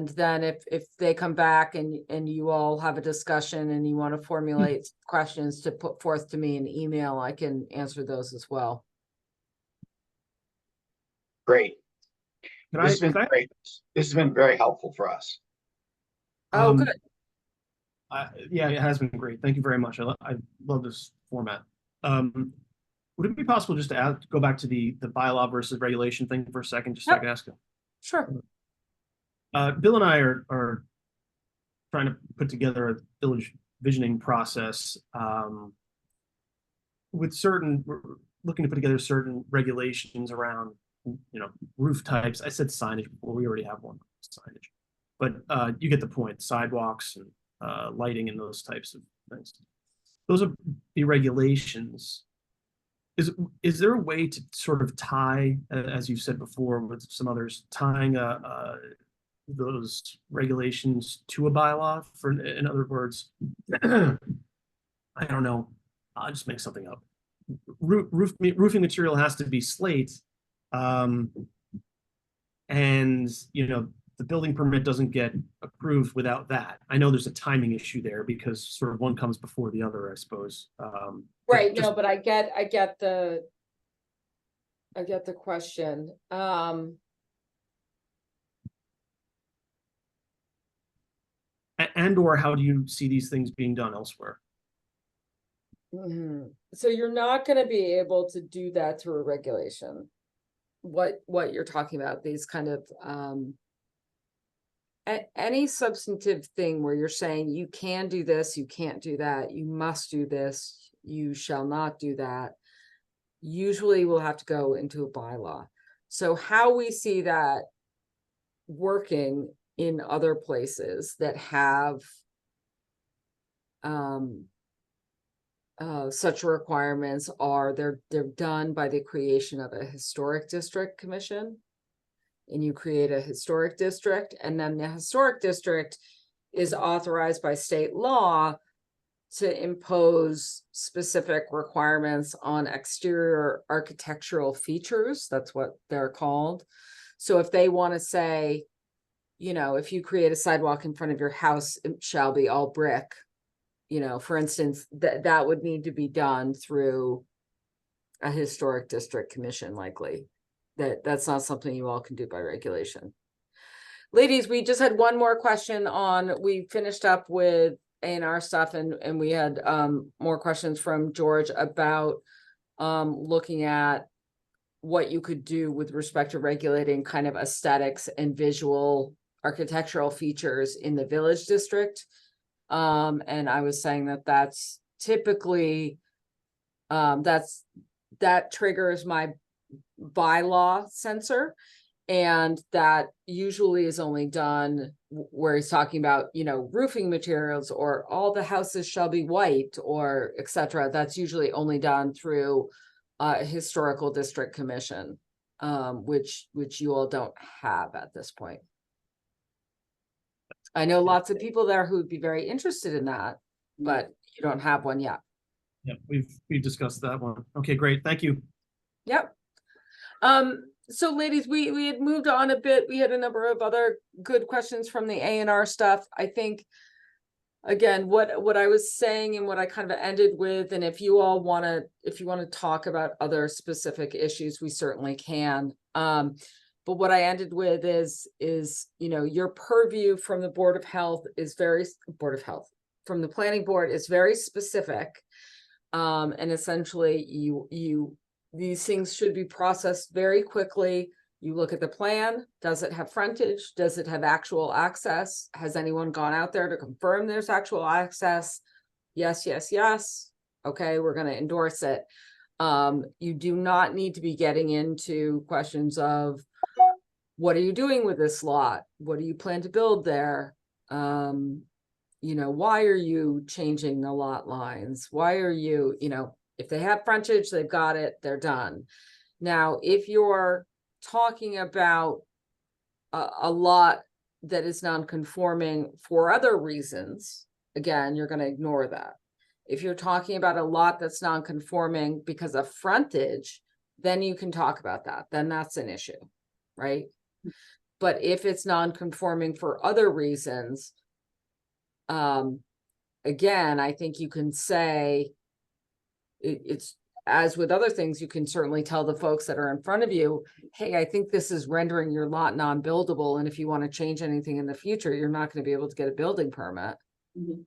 then if they come back and you all have a discussion and you want to formulate questions to put forth to me in email, I can answer those as well. Great. Could This has been could great. This has been very helpful for us. Oh, Um, good. Yeah, it has been great. Thank you very much. I love this format. Would it be possible just to go back to the bylaw versus regulation thing for a second, just so I Yep. can ask you? Sure. Bill and I are trying to put together a village visioning process. We're looking to put together certain regulations around, roof types. I said signage before. We already have one, signage, but you get the point. Sidewalks and lighting and those types of things. Those are the regulations. Is there a way to sort of tie, as you've said before with some others, tying those regulations to a bylaw? In other words, I don't know. I'll just make something up. Roofing material has to be slate, and the building permit doesn't get approved without that. I know there's a timing issue there because sort of one comes before the other, I suppose. Right, just- no, but I get the question. And or how do you see these things being done elsewhere? So you're not gonna be able to do that through a regulation. What you're talking about, these kind of any substantive thing where you're saying you can do this, you can't do that, you must do this, you shall not do that, usually we'll have to go into a bylaw. So how we see that working in other places that have such requirements are they're done by the creation of a historic district commission. And you create a historic district, and then the historic district is authorized by state law to impose specific requirements on exterior architectural features. That's what they're called. So if they want to say, if you create a sidewalk in front of your house, it shall be all brick, for instance, that would need to be done through a historic district commission, likely. That's not something you all can do by regulation. Ladies, we just had one more question we finished up with A&R stuff, and we had more questions from George about looking at what you could do with respect to regulating kind of aesthetics and visual architectural features in the village district. And I was saying that's typically that triggers my bylaw censor, and that usually is only done where he's talking about roofing materials or all the houses shall be white or etc. That's usually only done through a historical district commission, which you all don't have at this point. I know lots of people there who'd be very interested in that, but you don't have one yet. Yeah, we've discussed that one. Okay, great. Thank you. Yep. So ladies, we had moved on a bit. We had a number of other good questions from the A&R stuff. I think, again, what I was saying and what I kind of ended with, and if you want to talk about other specific issues, we certainly can. But what I ended with is your purview from the Board of Health from the Planning Board is very specific. And essentially these things should be processed very quickly. You look at the plan. Does it have frontage? Does it have actual access? Has anyone gone out there to confirm there's actual access? Yes, yes, yes. Okay, we're going to endorse it. You do not need to be getting into questions of what are you doing with this lot? What do you plan to build there? Why are you changing the lot lines? Why are you, if they have frontage, they've got it, they're done. Now, if you're talking about a lot that is non-conforming for other reasons, again, you're gonna ignore that. If you're talking about a lot that's non-conforming because of frontage, then you can talk about that, then that's an issue, right? But if it's non-conforming for other reasons, again, I think you can say it's, as with other things, you can certainly tell the folks that are in front of you, hey, I think this is rendering your lot non-buildable, and if you want to change anything in the future, you're not going to be able to get a building permit. Mhm.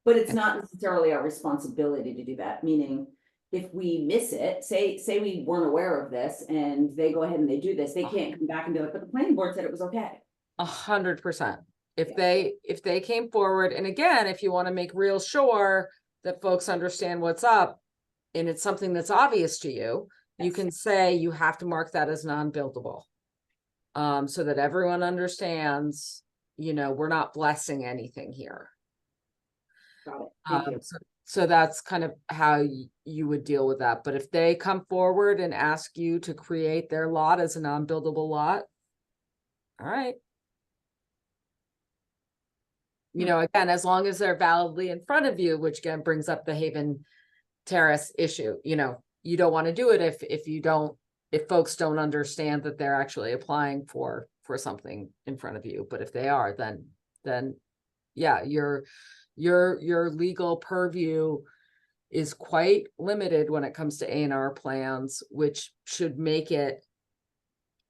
But it's not necessarily our responsibility to do that, meaning if we miss it, say we weren't aware of this and they go ahead and they do this, they can't come back and be like, but the planning board said it was okay. 100%. If Yeah. they came forward, and again, if you want to make real sure that folks understand what's up, and it's something that's obvious to you, you Yes. can say you have to mark that as non-buildable. So that everyone understands, we're not blessing anything here. Got it, thank you. So that's kind of how you would deal with that. But if they come forward and ask you to create their lot as a non-buildable lot, all right. Again, as long as they're validly in front of you, which again brings up the Haven Terrace issue, you don't want to do it if folks don't understand that they're actually applying for something in front of you. But if they are, then yeah, your legal purview is quite limited when it comes to A&R plans, which should make it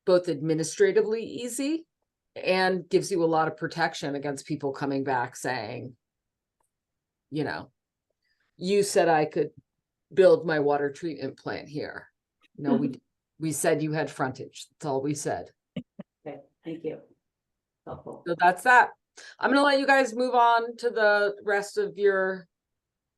both administratively easy and gives you a lot of protection against people coming back saying, you said I could build my water treatment plant here. No, we said you had frontage. That's all we said. Okay, thank you. Helpful. So that's that. I'm gonna let you guys move on to the rest of your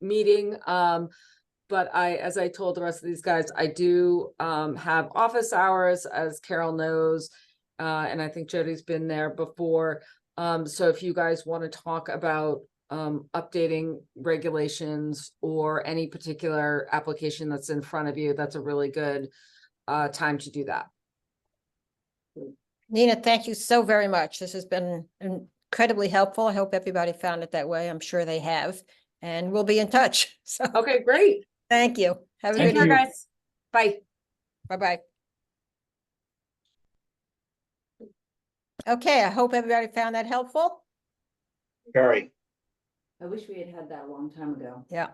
meeting. But as I told the rest of these guys, I do have office hours, as Carol knows. And I think Jody's been there before. So if you guys want to talk about updating regulations or any particular application that's in front of you, that's a really good time to do that. Nina, thank you so very much. This has been incredibly helpful. I hope everybody found it that way. I'm sure they have, and we'll be in touch. So, Okay, great. thank you. Have a Thank good you. evening. Guys. Bye. Bye-bye. Okay, I hope everybody found that helpful. Very. I wish we had had that a long time ago. Yeah.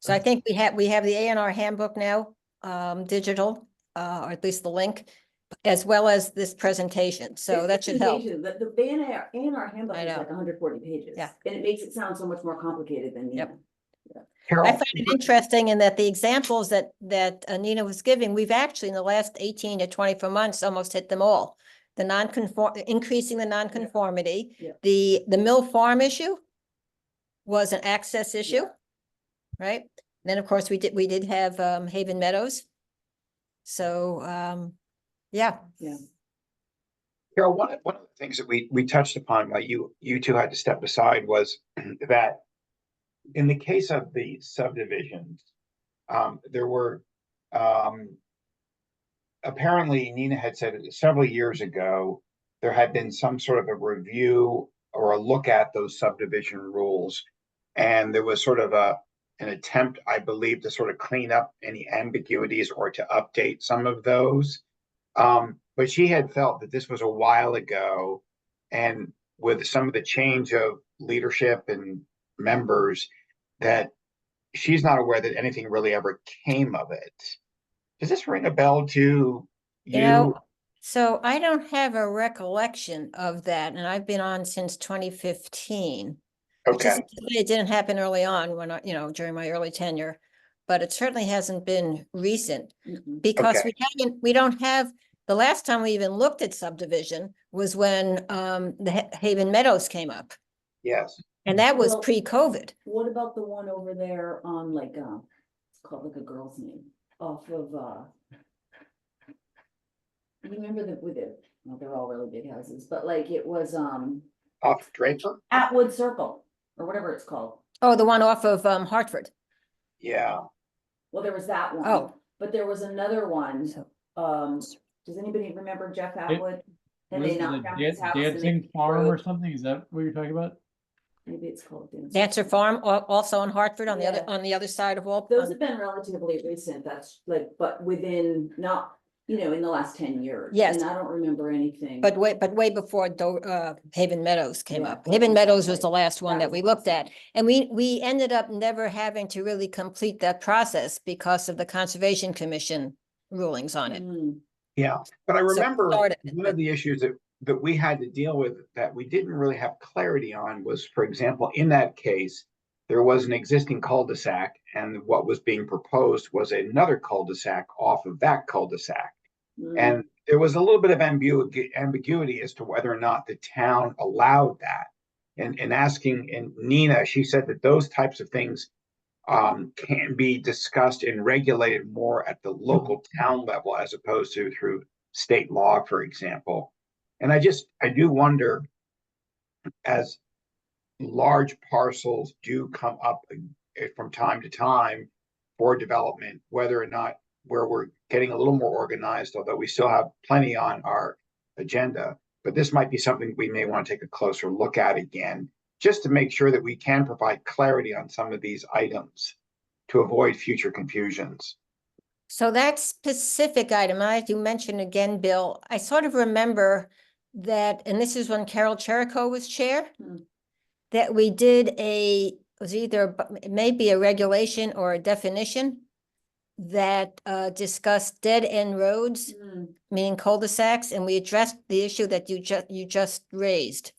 So I think we have the A&R handbook now, digital, or at least the link, as well as this presentation. So that should help. The A&R handbook I is know. like 140 pages. Yeah. And it makes it sound so much more complicated than. Yep. I Carol, find it interesting in that the examples that Nina was giving, we've actually in the last 18 to 24 months almost hit them all. The increasing the nonconformity, Yeah. the Mill Farm issue was an access issue, right? Then, of course, we did have Haven Meadows. So, yeah. Yeah. Carol, one of the things that we touched upon, while you two had to step aside, was that in the case of the subdivisions, there were apparently Nina had said several years ago there had been some sort of a review or a look at those subdivision rules, and there was sort of an attempt, I believe, to sort of clean up any ambiguities or to update some of those. But she had felt that this was a while ago, and with some of the change of leadership and members, that she's not aware that anything really ever came of it. Does this ring a bell to You know, so I don't have a recollection of that, and I've been on since 2015. Which Okay, isn't to say it didn't happen early on when I, during my early tenure, but it certainly hasn't been recent Mhm. because Okay. we don't have, the last time we even looked at subdivision was when the Haven Meadows came up, yes. and that was Well- pre-COVID. What about the one over there on like, it's called like a girl's name, off of, you remember with it, well, they're all really big houses, but like it was, Off Draper? Atwood Circle, or whatever it's called. Oh, the one off of Hartford. Yeah. Well, there was that one. Oh. but there was another one, So- does anybody remember Jeff Atwood? And Was they it knocked the down his house and they Dancing paved Farm road. or something? Is that what you're talking about? Maybe it's called. Dancer Farm, also in Hartford on the other, Yeah. on the other side of Wal. Those have been relatively recent, that's like, but within not, in the last 10 years. Yes. And I don't remember anything. But way before Haven Meadows came Yeah, up. like Haven Meadows was exactly. the last one That that was we looked at. And we ended up never having to really complete that process because of the Conservation Commission rulings on it. Mm, Yeah, but I So remember started- one of the issues that we had to deal with that we didn't really have clarity on was, for example, in that case, there was an existing cul-de-sac, and what was being proposed was another cul-de-sac off of that cul-de-sac. mm. And there was a little bit of ambiguity as to whether or not the town allowed that. And asking, and Nina, she said that those types of things can be discussed and regulated more at the local town level as opposed to through state law, for example. And I do wonder, as large parcels do come up from time to time for development, whether or not where we're getting a little more organized, although we still have plenty on our agenda, but this might be something we may want to take a closer look at again, just to make sure that we can provide clarity on some of these items to avoid future confusions. So that specific item, as you mentioned again, Bill, I sort of remember that, and this is when Carol Cherico was chair, Hmm. that we did was either, maybe a regulation or a definition that discussed dead-end roads, Mm. meaning cul-de-sacs, and we addressed the issue that you just raised.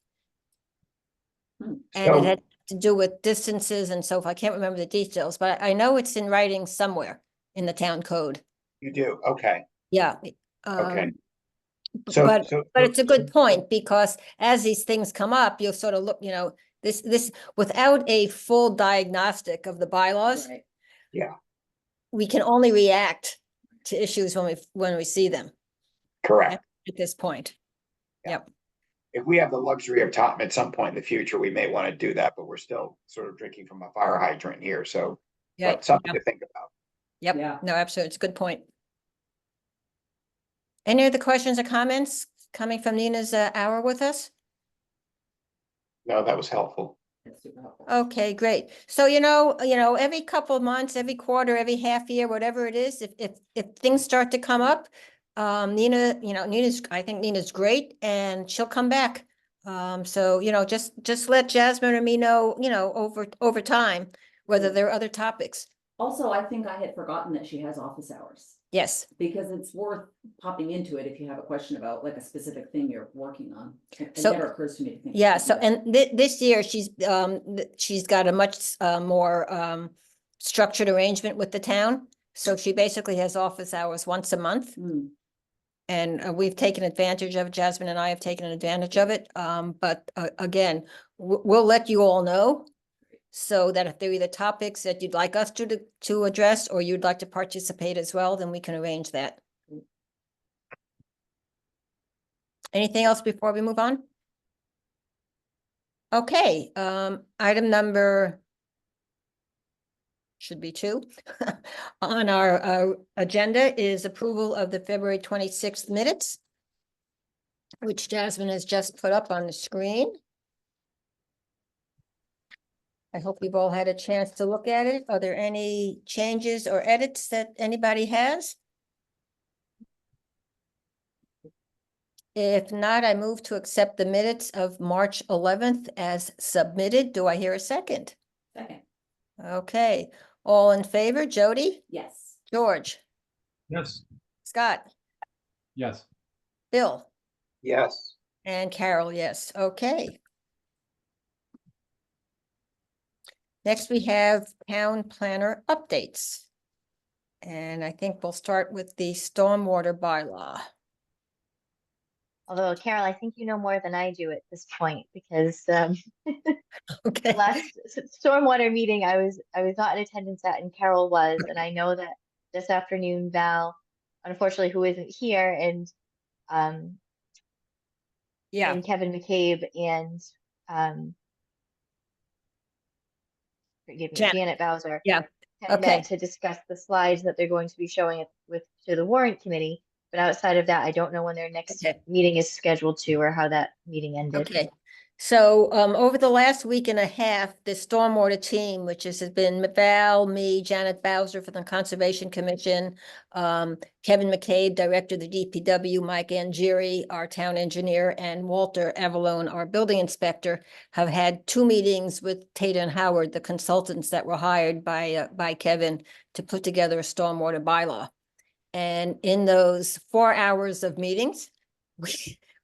Hmm. And it So- had to do with distances and so forth. I can't remember the details, but I know it's in writing somewhere in the town code. You do, okay, Yeah. okay. um, So, But, so. but it's a good point, because as these things come up, you'll sort of look, this, without a full diagnostic of the bylaws, Right. we can only react to issues when we see them Correct. at this point. If we have the luxury of time at some point in the future, we may want to do that, but we're still sort of drinking from a fire hydrant here, so. Yeah, But something to think about. yep, Yeah. no, absolutely, it's a good point. Any other questions or comments coming from Nina's hour with us? No, that was helpful. That's super helpful. Okay, great. So, every couple of months, every quarter, every half year, whatever it is, if things start to come up, Nina, I think Nina's great and she'll come back. So, just let Jasmine or me know, over time, whether there are other topics. Also, I think I had forgotten that she has office hours, Yes, because it's worth popping into it if you have a question about like a specific thing you're working on. It So- never occurs to me to think. yeah. to do So, that. and this year she's got a much more structured arrangement with the town. So she basically has office hours once a month. Hmm. And we've taken advantage of it. Jasmine and I have taken advantage of it. But again, we'll let you all know. So that if there are either topics that you'd like us to address, or you'd like to participate as well, then we can arrange that. Anything else before we move on? Okay, item number should be 2 on our agenda is approval of the February 26th minutes, which Jasmine has just put up on the screen. I hope you've all had a chance to look at it. Are there any changes or edits that anybody has? If not, I move to accept the minutes of March 11th as submitted. Do I hear a second? Second, Okay, all in favor, Jody, yes. George, Yes. Scott, Yes. Bill, Yes. and Carol, yes. Okay. Next, we have town planner updates. And I think we'll start with the stormwater bylaw. Although Carol, I think you know more than I do at this point, because Okay. last stormwater meeting I was not in attendance at, and Carol was, and I know that this afternoon Val, unfortunately, who isn't here, and Yeah, and Kevin McCabe and forgive me, Janet. Janet Bowser. Yeah. had Okay. met to discuss the slides that they're going to be showing it to the warrant committee. But outside of that, I don't know when their next Okay. meeting is scheduled to or how that meeting ended. Okay, so over the last week and a half, the stormwater team, which has been Val, me, Janet Bowser for the Conservation Commission, Kevin McCabe, Director of the DPW, Mike Angieri, our town engineer, and Walter Avalone, our building inspector, have had 2 meetings with Tata and Howard, the consultants that were hired by Kevin to put together a stormwater bylaw. And in those 4 hours of meetings,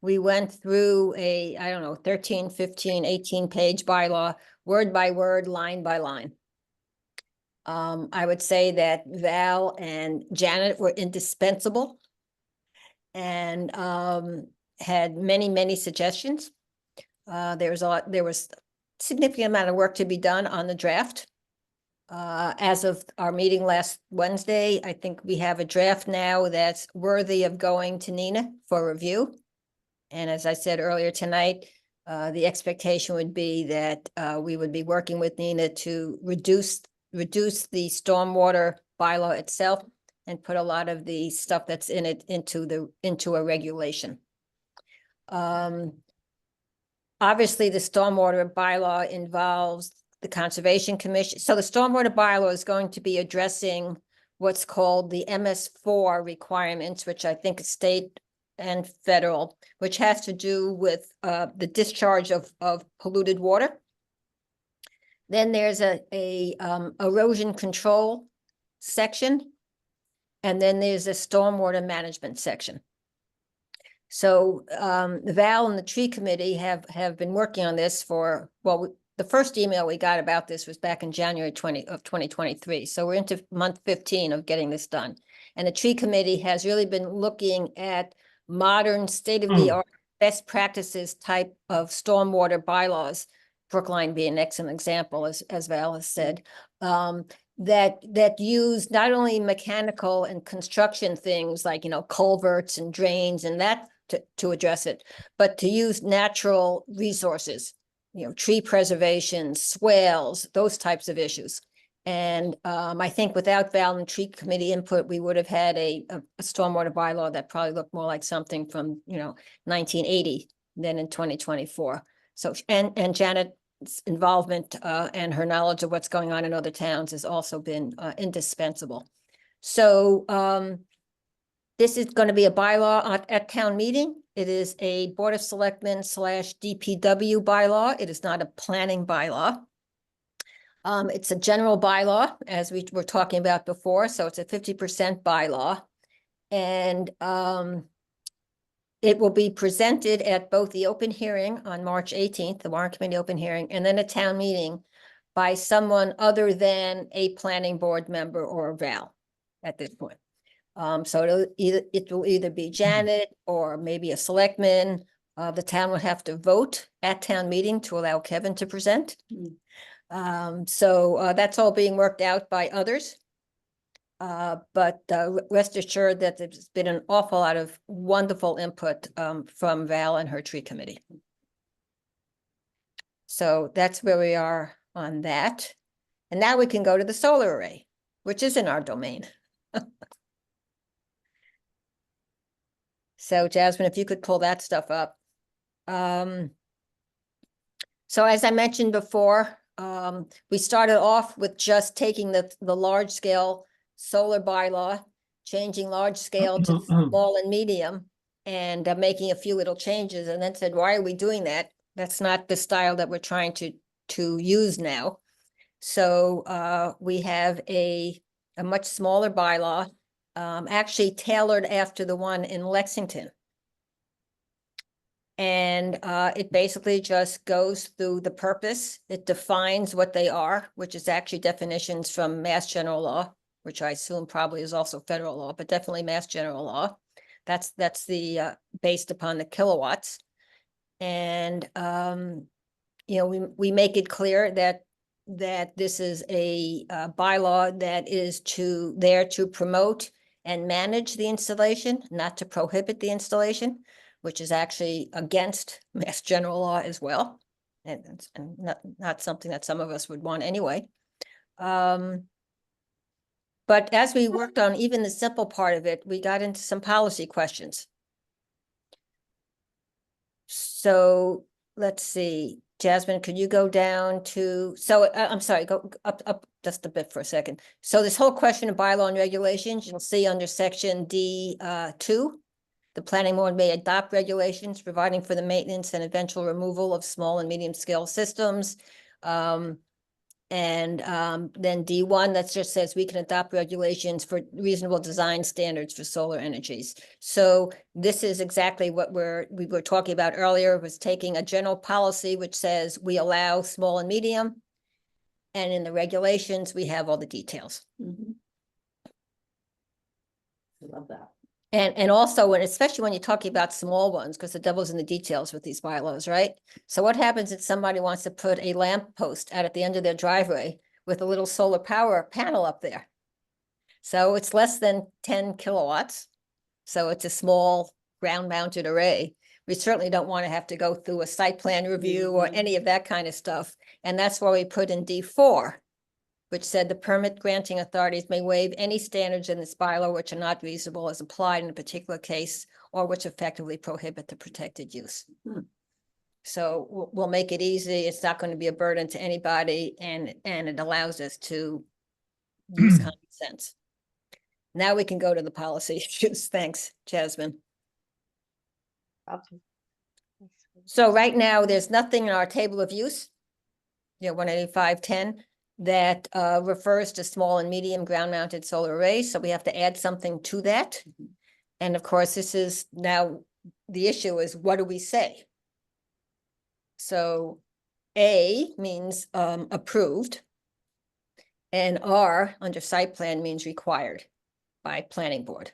we went through a, I don't know, 13, 15, 18-page bylaw, word by word, line by line. I would say that Val and Janet were indispensable and had many, many suggestions. There was significant amount of work to be done on the draft. As of our meeting last Wednesday, I think we have a draft now that's worthy of going to Nina for review. And as I said earlier tonight, the expectation would be that we would be working with Nina to reduce the stormwater bylaw itself and put a lot of the stuff that's in it into a regulation. Obviously, the stormwater bylaw involves the Conservation Commission. So the stormwater bylaw is going to be addressing what's called the MS4 requirements, which I think is state and federal, which has to do with the discharge of polluted water. Then there's a erosion control section, and then there's a stormwater management section. So Val and the tree committee have been working on this for, well, the first email we got about this was back in January 2023. So we're into month 15 of getting this done. And the tree committee has really been looking at modern state-of-the-art best practices type of stormwater bylaws, Brookline being an excellent example, as Val has said, that use not only mechanical and construction things like, you know, culverts and drains and that to address it, but to use natural resources, you know, tree preservation, swales, those types of issues. And I think without Val and tree committee input, we would have had a stormwater bylaw that probably looked more like something from, you know, 1980 than in 2024. So, and Janet's involvement and her knowledge of what's going on in other towns has also been indispensable. So this is going to be a bylaw at town meeting. It is a Board of Selectmen / DPW bylaw. It is not a planning bylaw. It's a general bylaw, as we were talking about before, so it's a 50% bylaw. And it will be presented at both the open hearing on March 18th, the warrant committee open hearing, and then a town meeting by someone other than a planning board member or Val at this point. So it will either be Janet or maybe a selectman. The town would have to vote at town meeting to allow Kevin to present. So that's all being worked out by others. But rest assured that there's been an awful lot of wonderful input from Val and her tree committee. So that's where we are on that. And now we can go to the solar array, which is in our domain. So Jasmine, if you could pull that stuff up. So as I mentioned before, we started off with just taking the large scale solar bylaw, changing large scale to small and medium, and making a few little changes, and then said, why are we doing that? That's not the style that we're trying to use now. So we have a much smaller bylaw, actually tailored after the one in Lexington. And it basically just goes through the purpose. It defines what they are, which is actually definitions from Mass General Law, which I assume probably is also federal law, but definitely Mass General Law. That's the based upon the kilowatts. And you know, we make it clear that this is a bylaw that is there to promote and manage the installation, not to prohibit the installation, which is actually against Mass General Law as well, and not something that some of us would want anyway. But as we worked on even the simple part of it, we got into some policy questions. So let's see, Jasmine, could you go down to, so I'm sorry, go up just a bit for a second. So this whole question of bylaw and regulations, you'll see under section D 2. The planning board may adopt regulations providing for the maintenance and eventual removal of small and medium scale systems. Then D1, that just says we can adopt regulations for reasonable design standards for solar energies. So this is exactly what we were talking about earlier, was taking a general policy which says we allow small and medium. And in the regulations, we have all the details. Mhm. I love that. And also, when especially when you're talking about small ones, because the devil's in the details with these bylaws, right? So what happens if somebody wants to put a lamp post out at the end of their driveway with a little solar power panel up there? So it's less than 10 kilowatts. So it's a small ground mounted array. We certainly don't want to have to go through a site plan review or any of that kind of stuff. And that's why we put in D4, which said the permit granting authorities may waive any standards in this bylaw which are not reasonable as applied in a particular case or which effectively prohibit the protected use. Hmm. So we'll make it easy. It's not going to be a burden to anybody, and it allows us to use common sense. Now we can go to the policy issues. Thanks, Jasmine. Problem. So right now, there's nothing in our table of use, 185.10, that refers to small and medium ground mounted solar arrays. So we have to add something to that. And of course, this is now, the issue is, what do we say? So A means approved, and R under site plan means required by planning board.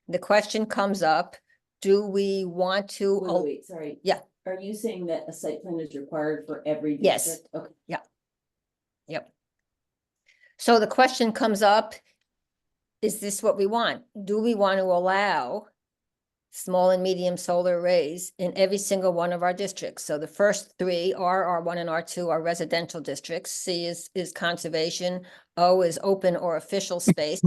The question comes up, do we want to? Wait, sorry. Yeah. Are you saying that a site plan is required for every Yes. district? Okay. Yep. So the question comes up, is this what we want? Do we want to allow small and medium solar arrays in every single one of our districts? So the first three are R1 and R2 are residential districts. C is conservation. O is open or official space.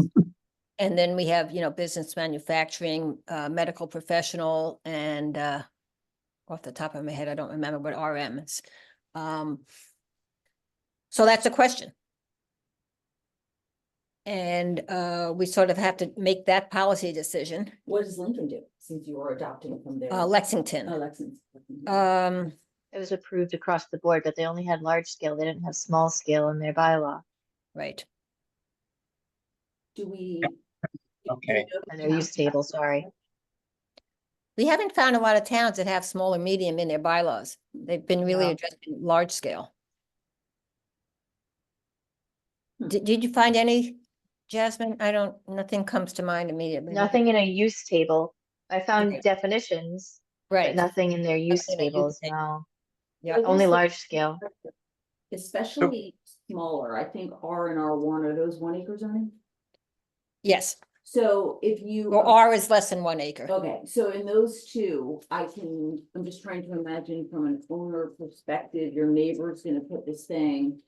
And then we have, business, manufacturing, medical professional, and off the top of my head, I don't remember what RM is. So that's a question. And we sort of have to make that policy decision. What does Lincoln do, since you are adopting from there? Lexington. Lexington. It was approved across the board, but they only had large scale. They didn't have small scale in their bylaw Right. Do we? Okay. and their use table, sorry. We haven't found a lot of towns that have small or medium in their bylaws. They've been really No. addressing large scale. Hmm. Did you find any, Jasmine? Nothing comes to mind immediately. Nothing in a use table. I found Okay. definitions, but Right. nothing in their use Nothing in a use tables, table. no. Yeah. Only large scale. Especially smaller, I think R and R1, are those 1 acre zoning? Yes. So if you. Well, R is less than 1 acre. Okay, so in those two, I'm just trying to imagine from an owner perspective, your neighbor's gonna put this thing.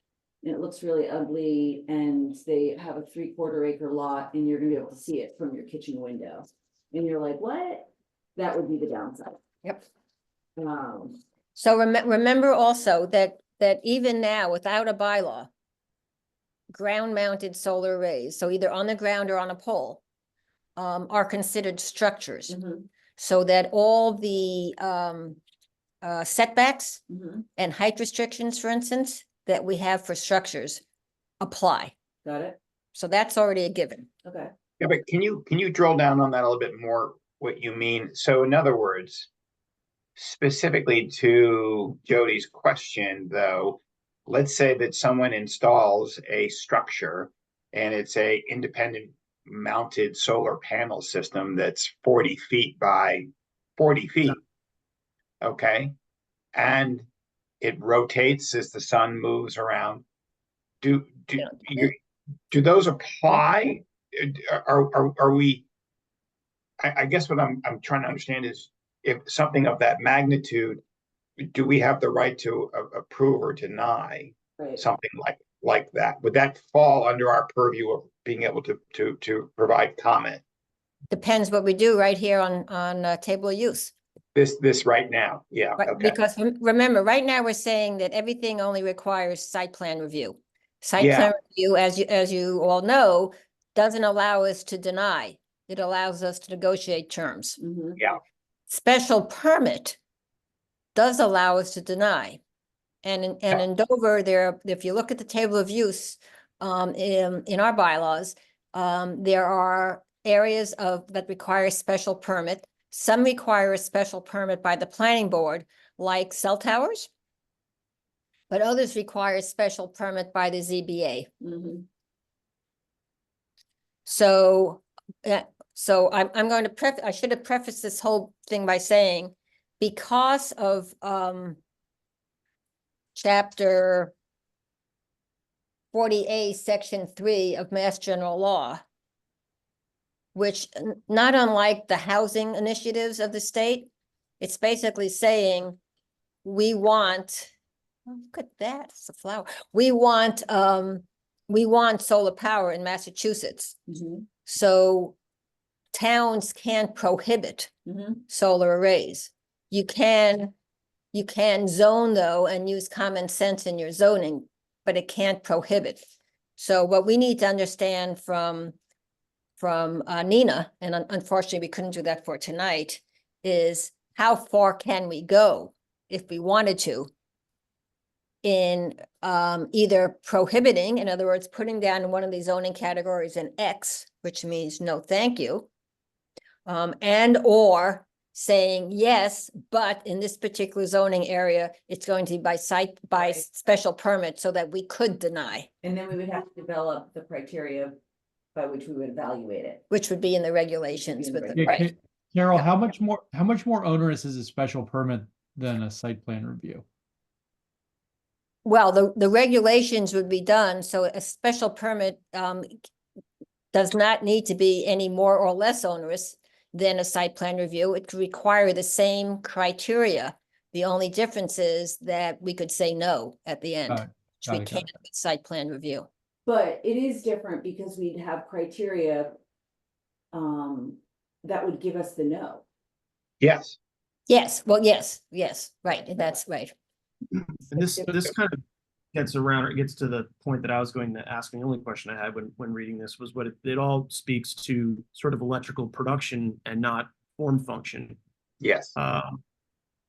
And it looks really ugly, and they have a 3/4 acre lot, and you're gonna be able to see it from your kitchen window. And you're like, what? That would be the downside. Yep. Um, So remember also that even now, without a bylaw, ground mounted solar arrays, so either on the ground or on a pole, are considered structures. mhm, So that all the setbacks mhm, and height restrictions, for instance, that we have for structures apply. got it, So that's already a given. okay. Yeah, but can you drill down on that a little bit more, what you mean? So in other words, specifically to Jody's question, though, let's say that someone installs a structure and it's a independent mounted solar panel system that's 40 feet by 40 feet. Okay. And it rotates as the sun moves around. Do those apply? Are we? I guess what I'm trying to understand is, if something of that magnitude, do we have the right to approve or deny Right. something like that? Would that fall under our purview of being able to provide comment? Depends what we do right here on table of use. This right now, yeah, Right, okay. because remember, right now, we're saying that everything only requires site plan review. Site Yeah. plan review, as you all know, doesn't allow us to deny. It allows us to negotiate terms. Mhm. Special permit does allow us to deny. And in Dover, if you look at the table of use, in our bylaws, there are areas that require special permit. Some require a special permit by the planning board, like cell towers. But others require special permit by the ZBA. Mhm. So, I'm going to I should have prefaced this whole thing by saying, because of, chapter 40A, section 3 of Mass General Law, which not unlike the housing initiatives of the state, it's basically saying, we want, oh, look at that, it's a flower. We want solar power in Massachusetts. Mhm. So towns can't prohibit Mhm. solar arrays. You can zone though and use common sense in your zoning, but it can't prohibit. So what we need to understand from Nina, and unfortunately we couldn't do that for tonight, is how far can we go if we wanted to in either prohibiting, in other words, putting down one of these zoning categories in X, which means no, thank you. And or saying yes, but in this particular zoning area, it's going to be by Right. special permit so that we could deny, And then we would have to develop the criteria by which we would evaluate it. which would be in the regulations In the with, Yeah, right? Carol, how much more onerous is a special permit than a site plan review? Well, the regulations would be done, so a special permit does not need to be any more or less onerous than a site plan review. It could require the same criteria. The only difference is that we could say no at the end, Got it, which we got it. can't with site plan review. But it is different because we'd have criteria that would give us the no. Yes, Yes, well, yes, right, that's right. And this kind of gets around, or gets to the point that I was going to ask. And the only question I had when reading this was what it all speaks to sort of electrical production and not form function. yes.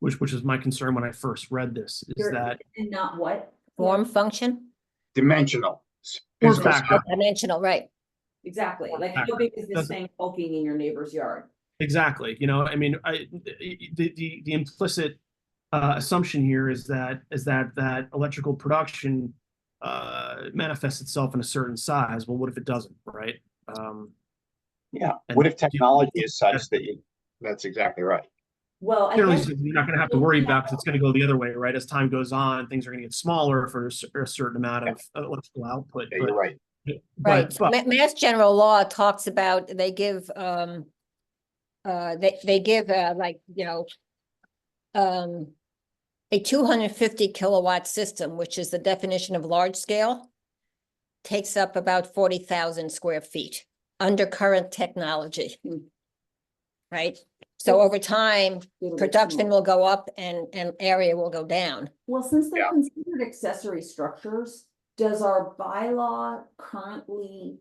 Which is my concern when I first read this, is that And not what? Form function, Dimensional. Form Physical factor. stuff. dimensional, right? Exactly, like how Factor. big is this Doesn't- thing poking in your neighbor's yard? exactly, I mean, the implicit assumption here is that electrical production manifests itself in a certain size. Well, what if it doesn't, right? Yeah. And- What if technology is such that that's exactly right. Well, I Clearly, guess. you're not going to have to worry about, because it's going to go the other way, right? As time goes on, things are going to get smaller for a certain amount of electrical output. Yeah, you're right. Right, But Mass General Law talks about, they give, they give, like, a 250 kilowatt system, which is the definition of large scale, takes up about 40,000 square feet under current technology. Hmm. Right? So over time, It'll get production smaller. will go up and area will go down. Well, since they're Yeah. considered accessory structures, does our bylaw currently?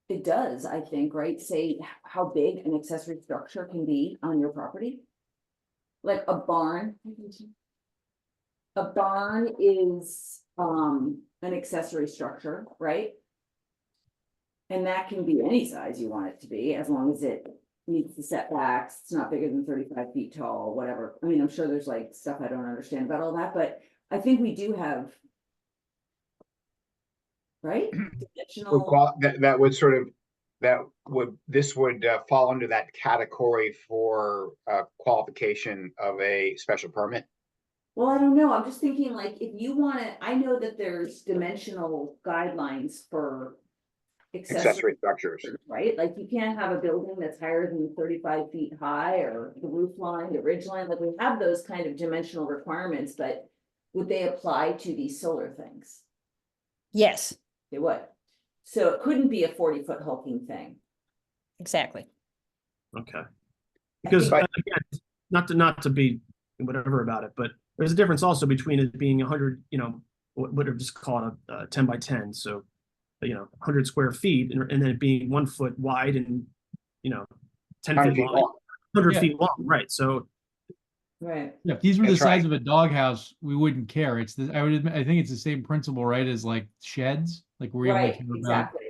It does, I think, right, say how big an accessory structure can be on your property? Like a barn. A barn is an accessory structure, right? And that can be any size you want it to be, as long as it meets the setbacks, it's not bigger than 35 feet tall, whatever. I mean, I'm sure there's like stuff I don't understand about all that, but I think we do have. Right? Dimensional, That would sort of, this would fall under that category for qualification of a special permit. well, I don't know, I'm just thinking like, if you wanna, I know that there's dimensional guidelines for. Accessory structures. Right, like you can't have a building that's higher than 35 feet high, or the roof line, the ridge line, like we have those kind of dimensional requirements, but. Would they apply to these solar things? Yes, They would. So it couldn't be a 40-foot hulking thing. exactly. Okay. I Because think- again, not to be whatever about it, but there's a difference also between it being 100, what are just call it a 10 by 10, so 100 square feet, and then it being 1 foot wide and 10 10 feet feet long, long. 100 Yeah. feet long, right? So Right. Yeah, if these were the That's size right. of a doghouse, we wouldn't care. It's the, I think it's the same principle, right? As like sheds, like we only Right, care about. exactly.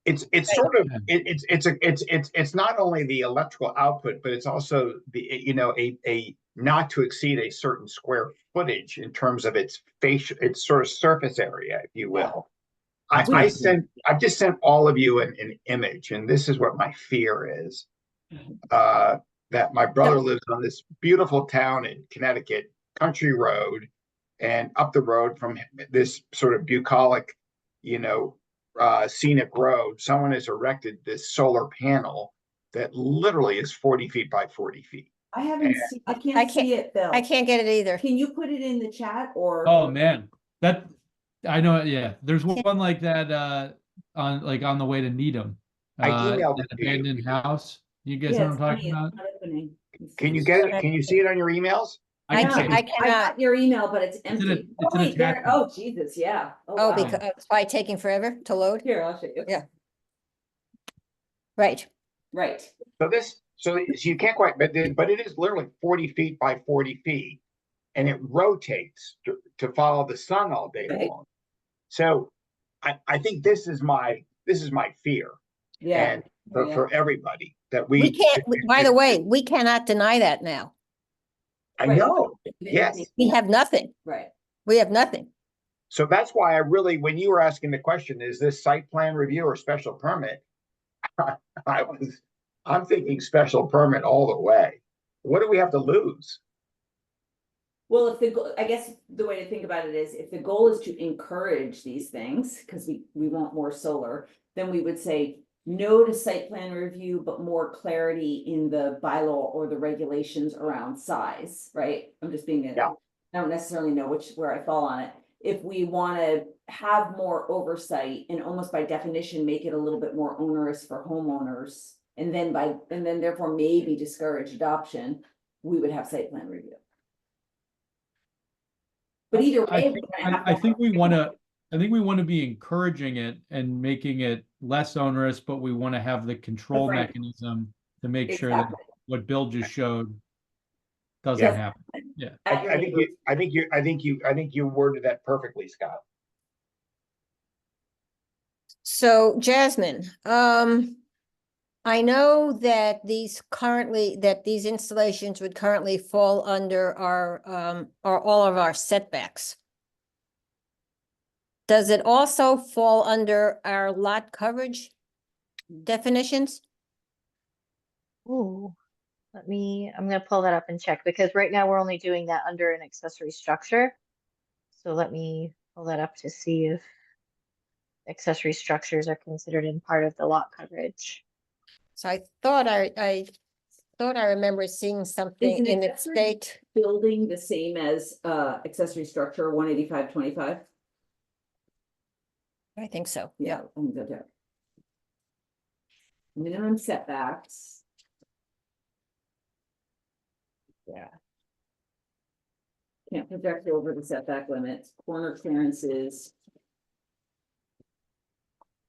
It's sort of it's not only the electrical output, but it's also the a not to exceed a certain square footage in terms of its its sort of surface area, if you will. That's what it's for. I've just sent all of you an image, and this is what my fear is. That my brother lives on this beautiful town in Connecticut, country road, and up the road from this sort of bucolic, scenic road, someone has erected this solar panel that literally is 40 feet by 40 feet. I haven't seen, I I can't can't- see it, Bill. I can't get it either. Can you put it in the chat or? Oh man, that I know. Yeah, there's one like that on the way to Needham. I emailed That it to you. abandoned house. You guys Yeah, know it's what I'm talking funny, about? it's not opening. Let's Can see. you get it? Can you see it on your emails? I can can't- see I it. I cannot. got your email, but it's It's in a- empty. it's Oh, an wait, there, attachment. oh, Jesus, yeah. Oh, wow. because it's probably taking forever to load. Here, I'll show you. Yeah. Right. Right, So you can't quite, but it is literally 40 feet by 40 feet, and it rotates to follow the sun all day Right. long. So I think this is my fear, yeah. and Oh, yeah. for everybody that We can't, by the way, we cannot deny that now. I Right. know, yes. We have nothing. Right, We have nothing. So that's why I really, when you were asking the question, is this site plan review or special permit? I'm thinking special permit all the way. What do we have to lose? well, if I guess the way to think about it is, if the goal is to encourage these things, because we want more solar, then we would say no to site plan review, but more clarity in the bylaw or the regulations around size, right? I'm just being, Yeah. I don't necessarily know where I fall on it. If we want to have more oversight and almost by definition, make it a little bit more onerous for homeowners, and then therefore maybe discourage adoption, we would have site plan review. But either I way. think, we're gonna have I to- think we want to be encouraging it and making it less onerous, but we want to have the control Right. mechanism to make sure that Exactly. what Bill just showed doesn't Yeah. happen. Yeah. At your neighbor's- I think you worded that perfectly, Scott. So Jasmine, I know that these installations would currently fall under all of our setbacks. Does it also fall under our lot coverage definitions? Ooh, I'm gonna pull that up and check because right now we're only doing that under an accessory structure. So let me pull that up to see if accessory structures are considered in part of the lot coverage. So I thought I remember seeing something an in the accessory- state. Building the same as accessory structure 185/25. I think so. Yeah. I think so too. Minimum setbacks. Yeah. Can't project over the setback limits, corner clearances.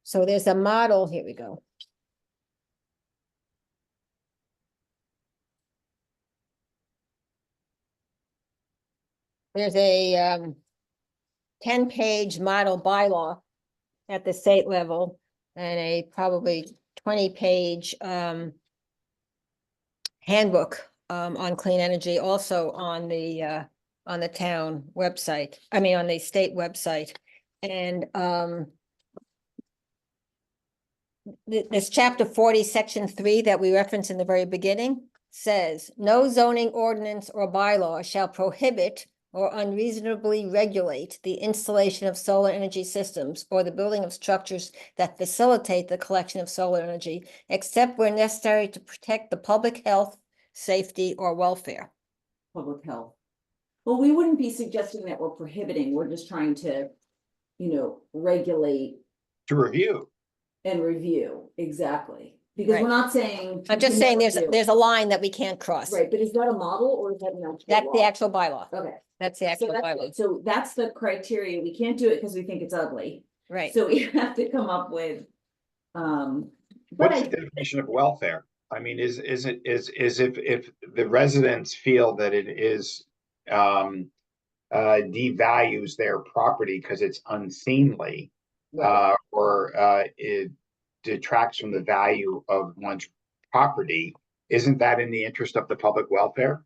So there's a model, here we go. There's a 10-page model bylaw at the state level and a probably 20-page handbook on clean energy, also on the town website, on the state website. And this chapter 40, section 3 that we referenced in the very beginning says, no zoning ordinance or bylaw shall prohibit or unreasonably regulate the installation of solar energy systems or the building of structures that facilitate the collection of solar energy, except where necessary to protect the public health, safety, or welfare. Public health. Well, we wouldn't be suggesting that we're prohibiting, we're just trying to, regulate To review. and review, exactly. Because we're Right. not saying. I'm you just can saying never do. there's a line that we can't cross. Right, but is that a model or is that an actual That's the law? actual bylaw. Okay. That's the So actual that's, bylaw, it. So that's the criteria. We can't do it because we think it's ugly. right? So we have to come up with, but What's the definition of welfare? I mean, is if the residents feel that it is, devalues their property because it's unseemly, or it detracts from the value of one's property, isn't that in the interest of the public welfare?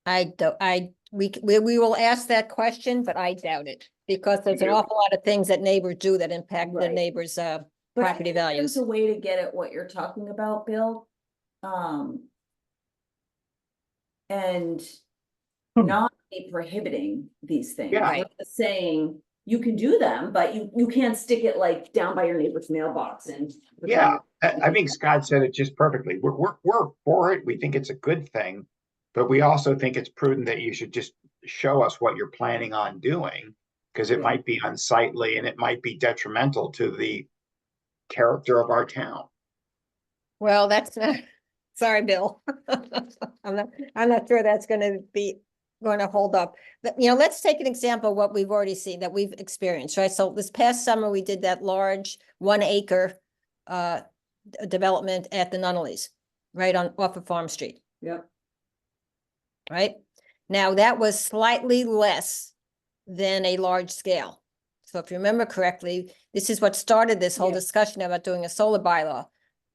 We will ask that question, but I doubt it. Because there's an do? awful lot of things that neighbors do that impact the Right. neighbors' But I property think there's values. a way to get at what you're talking about, Bill. And not be prohibiting these things. Yeah. Right. Just saying you can do them, but you can't stick it like down by your neighbor's mailbox and. Yeah, I think Scott said it just perfectly. We're for it. We think it's a good thing. But we also think it's prudent that you should just show us what you're planning on doing. Because it Yeah. might be unsightly and it might be detrimental to the character of our town. Well, that's not, sorry, Bill. I'm not sure that's going to hold up. But, let's take an example of what we've already seen, that we've experienced, right? So this past summer, we did that large 1 acre development at the Nunnallys, right off of Farm Street, Yep. right? Now, that was slightly less than a large scale. So if you remember correctly, this is what started this whole Yeah. discussion about doing a solar bylaw.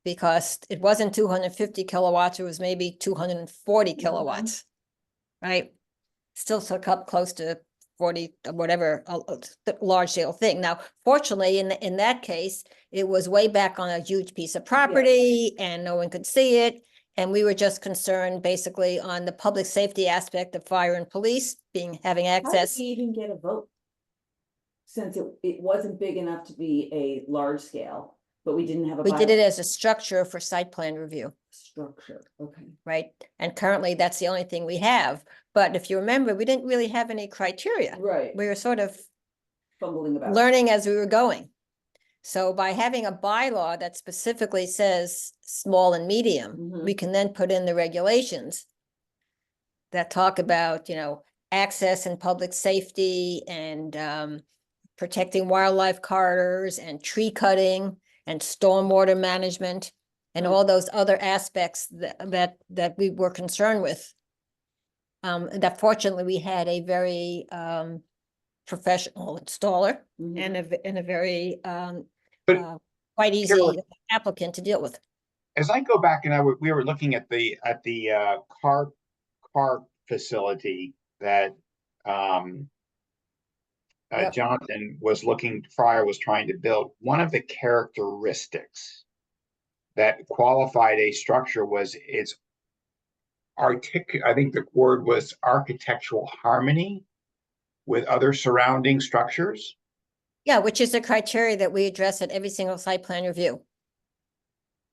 Because it wasn't 250 kilowatts, it was maybe 240 kilowatts, right? Still took up close to 40, or whatever, the large scale thing. Now, fortunately, in that case, it was way back on a huge piece of property and no one could see it. And we were just concerned basically on the public safety aspect of fire and police having How did access. we even get a vote? Since it wasn't big enough to be a large scale, but we didn't have a. We did it as a structure for site plan review. Structure, okay. Right? And currently, that's the only thing we have. But if you remember, we didn't really have any criteria. Right, We were sort of fumbling about. learning as we were going. So by having a bylaw that specifically says small and medium, Mhm. we can then put in the regulations that talk about, access and public safety and protecting wildlife corridors and tree cutting and stormwater management and Hmm. all those other aspects that we were concerned with. That fortunately we had a very professional installer Mhm. and a very But quite easy Carol- applicant to deal with. As I go back and we were looking at the car facility that Yep. Jonathan Fryer was trying to build. One of the characteristics that qualified a structure was its I think the word was architectural harmony with other surrounding structures. Yeah, which is a criteria that we address at every single site plan review.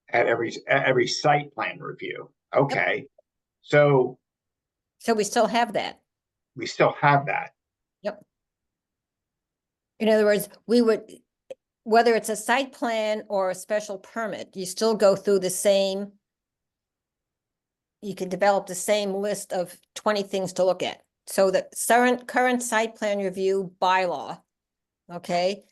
At every site plan review. Okay, so So we still have that. we still have that. In other words, we would, whether it's a site plan or a special permit, you still go through the same. You can develop the same list of 20 things to look at. So the current site plan review bylaw, okay,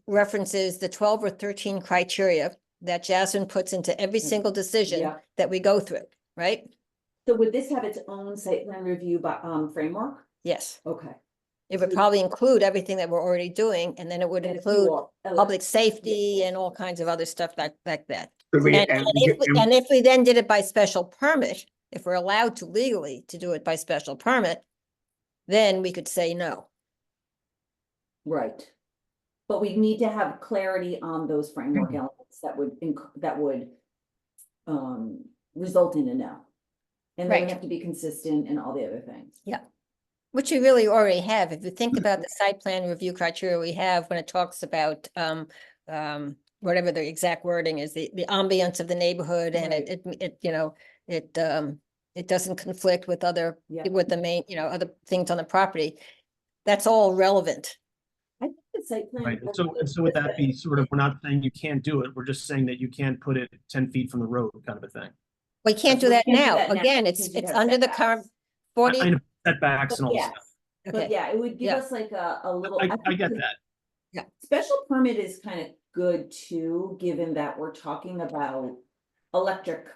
references the 12 or 13 criteria that Jasmine puts into every single decision Yeah. that we go through, right? So would this have its own site plan review by framework? Yes, Okay. it would So- probably include everything that we're already doing, and then it would And if you include are ele- public safety and all kinds of other stuff like that. Could we- And if we then did it by special permit, if we're allowed to legally to do it by special permit, then we could say no. Right. But we need to have clarity on those framework elements that would result in a no. And then we Right. have to be consistent and all the other things. Which we really already have. If you think about the site plan review criteria we have when it talks about whatever the exact wording is, the ambience of the neighborhood and it doesn't conflict with Yeah. with the main, other things on the property. That's all relevant. I think the site plan. Right, and so would that be sort of, we're not saying you can't do it, we're just saying that you can't put it 10 feet from the road kind of a thing. We can't do We that can't do now. that now Again, because it's, you it's have under the current setbacks. 40, I know setbacks But and all this yes, stuff. but okay, yeah, it would give yeah. us like a little. I think get the that. Special permit is kind of good too, given that we're talking about electric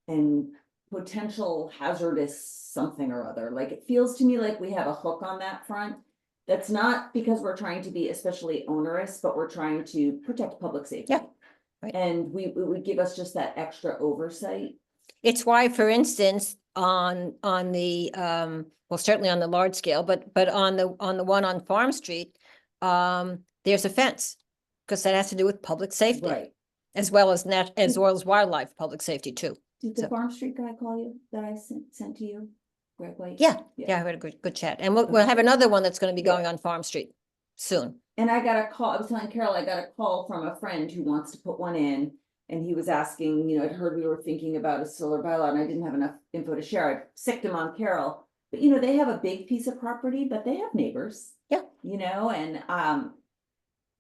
and potential hazardous something or other. Like, it feels to me like we have a hook on that front. That's not because we're trying to be especially onerous, but we're trying to protect public safety. Yeah, right. And it would give us just that extra oversight. It's why, for instance, on the, well, certainly on the large scale, but on the one on Farm Street, there's a fence. Because that has to do with public safety, Right. as well as as well as wildlife, public safety too. Did the So- Farm Street guy call you that I sent to you? Greg White? Yeah, I had a good chat. And we'll have another one that's gonna be going on Farm Street soon. And I got a call, I was telling Carol, I got a call from a friend who wants to put one in. And he was asking, you know, I'd heard we were thinking about a solar bylaw and I didn't have enough info to share. I sicked him on Carol. But you know, they have a big piece of property, but they have neighbors. Yeah. You know, and